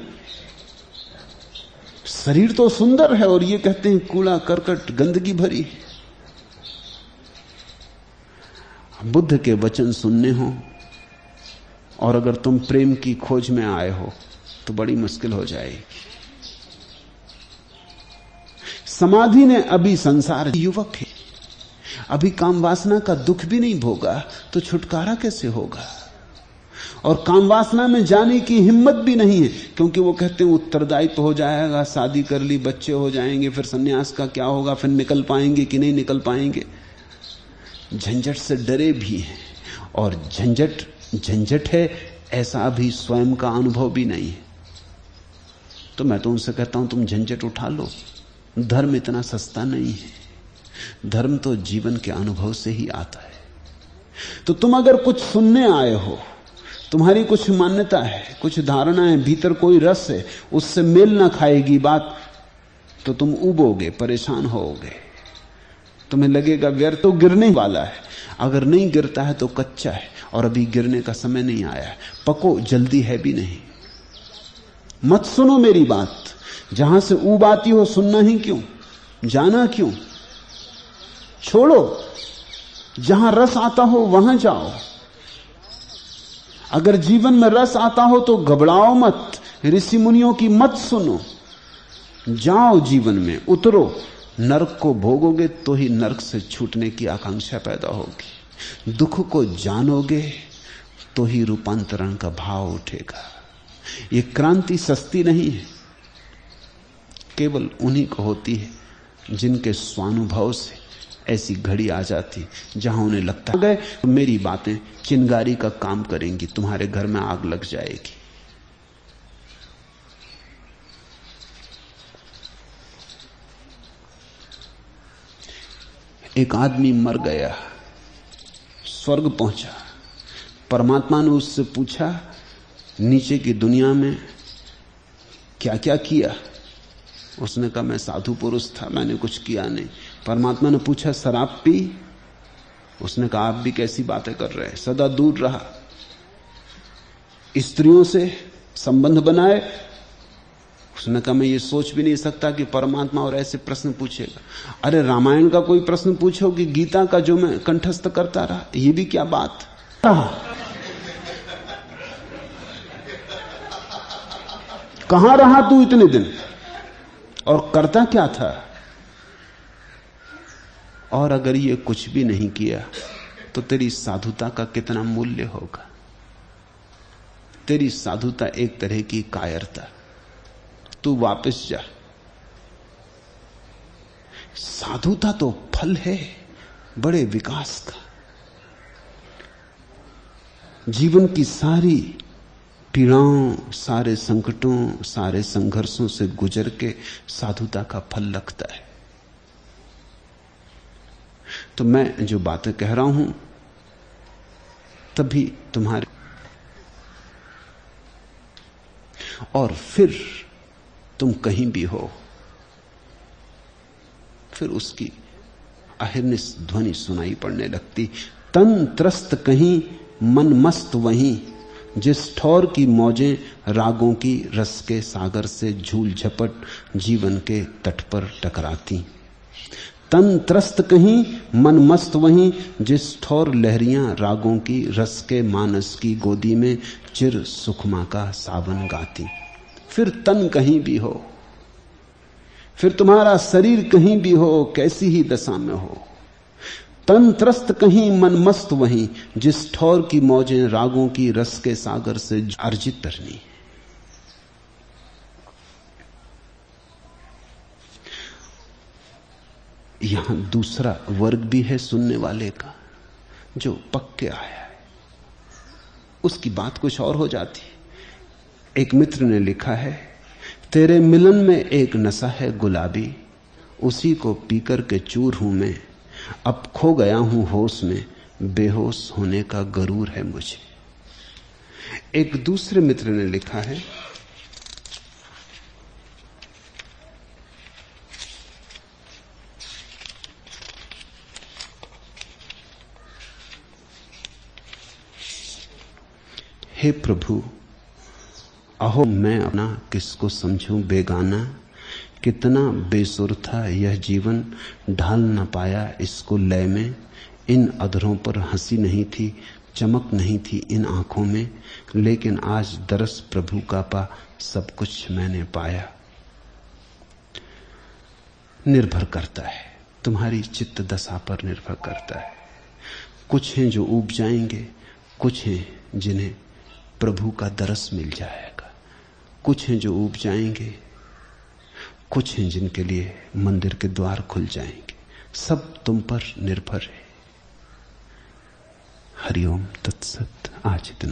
शरीर तो सुंदर है और ये कहते हैं कूड़ा करकट गंदगी भरी। बुद्ध के वचन सुनने हो और अगर तुम प्रेम की खोज में आए हो तो बड़ी मुश्किल हो जाएगी। समाधि ने अभी संसार युवक है, अभी काम वासना का दुख भी नहीं भोगा, तो छुटकारा कैसे होगा? और काम वासना में जाने की हिम्मत भी नहीं है, क्योंकि वो कहते हैं उत्तरदायित्व तो हो जाएगा, शादी कर ली, बच्चे हो जाएंगे, फिर सन्यास का क्या होगा, फिर निकल पाएंगे कि नहीं निकल पाएंगे। झंझट से डरे भी हैं, और झंझट है ऐसा अभी स्वयं का अनुभव भी नहीं है। तो मैं तो उनसे कहता हूं तुम झंझट उठा लो, धर्म इतना सस्ता नहीं है, धर्म तो जीवन के अनुभव से ही आता है। तो तुम अगर कुछ सुनने आए हो, तुम्हारी कुछ मान्यता है, कुछ धारणा है, भीतर कोई रस है, उससे मेल ना खाएगी बात, तो तुम उबोगे, परेशान होगे, तुम्हें लगेगा व्यर्थ, तो गिरने वाला है। अगर नहीं गिरता है तो कच्चा है, और अभी गिरने का समय नहीं आया है, पको, जल्दी है भी नहीं। मत सुनो मेरी बात, जहां से ऊब आती हो सुनना ही क्यों, जाना क्यों, छोड़ो, जहां रस आता हो वहां जाओ। अगर जीवन में रस आता हो तो घबराओ मत, ऋषि मुनियों की मत सुनो, जाओ जीवन में, उतरो। नरक को भोगोगे तो ही नरक से छूटने की आकांक्षा पैदा होगी, दुख को जानोगे तो ही रूपांतरण का भाव उठेगा। ये क्रांति सस्ती नहीं है, केवल उन्हीं को होती है जिनके स्वानुभव से ऐसी घड़ी आ जाती जहां उन्हें लगता है तो मेरी बातें चिंगारी का काम करेंगी, तुम्हारे घर में आग लग जाएगी। एक आदमी मर गया, स्वर्ग पहुंचा, परमात्मा ने उससे पूछा नीचे की दुनिया में क्या क्या किया। उसने कहा मैं साधु पुरुष था, मैंने कुछ किया नहीं। परमात्मा ने पूछा शराब पी? उसने कहा आप भी कैसी बातें कर रहे हैं, सदा दूर रहा। स्त्रियों से संबंध बनाए? उसने कहा मैं ये सोच भी नहीं सकता कि परमात्मा और ऐसे प्रश्न पूछेगा। अरे रामायण का कोई प्रश्न पूछो कि गीता का जो मैं कंठस्थ करता रहा, ये भी क्या बात। कहां रहा तू इतने दिन और करता क्या था? और अगर ये कुछ भी नहीं किया तो तेरी साधुता का कितना मूल्य होगा। तेरी साधुता एक तरह की कायरता। तू वापस जा। साधुता तो फल है बड़े विकास का। जीवन की सारी पीड़ाओं, सारे संकटों, सारे संघर्षों से गुजर के साधुता का फल लगता है। तो मैं जो बातें कह रहा हूं तभी तुम्हारे, और फिर तुम कहीं भी हो, फिर उसकी अहिर्निश ध्वनि सुनाई पड़ने लगती। तन त्रस्त कहीं मन मस्त वहीं, जिस ठौर की मौजें रागों की रस के सागर से झूल झपट जीवन के तट पर टकराती। तन त्रस्त कहीं मन मस्त वहीं, जिस ठौर लहरियां रागों की रस के मानस की गोदी में चिर सुखमा का सावन गाती। फिर तन कहीं भी हो, फिर तुम्हारा शरीर कहीं भी हो, कैसी ही दशा में हो, तन त्रस्त कहीं मन मस्त वहीं, जिस ठौर की मौजें रागों की रस के सागर से अर्जित करनी। यहां दूसरा वर्ग भी है सुनने वाले का, जो पक के आया है। उसकी बात कुछ और हो जाती। एक मित्र ने लिखा है, तेरे मिलन में एक नशा है गुलाबी, उसी को पीकर के चूर हूं मैं, अब खो गया हूं होश में, बेहोश होने का गरूर है मुझे। एक दूसरे मित्र ने लिखा है, हे प्रभु, अहो मैं अपना किसको समझूं बेगाना, कितना बेसुर था यह जीवन, ढाल न पाया इसको लय में। इन अधरों पर हंसी नहीं थी, चमक नहीं थी इन आंखों में, लेकिन आज दरस प्रभु का पा सब कुछ मैंने पाया। निर्भर करता है, तुम्हारी चित्त दशा पर निर्भर करता है। कुछ हैं जो ऊब जाएंगे, कुछ हैं जिन्हें प्रभु का दरस मिल जाएगा। कुछ हैं जो ऊब जाएंगे, कुछ हैं जिनके लिए मंदिर के द्वार खुल जाएंगे। सब तुम पर निर्भर है। हरिओम तत्सत। आज इतना।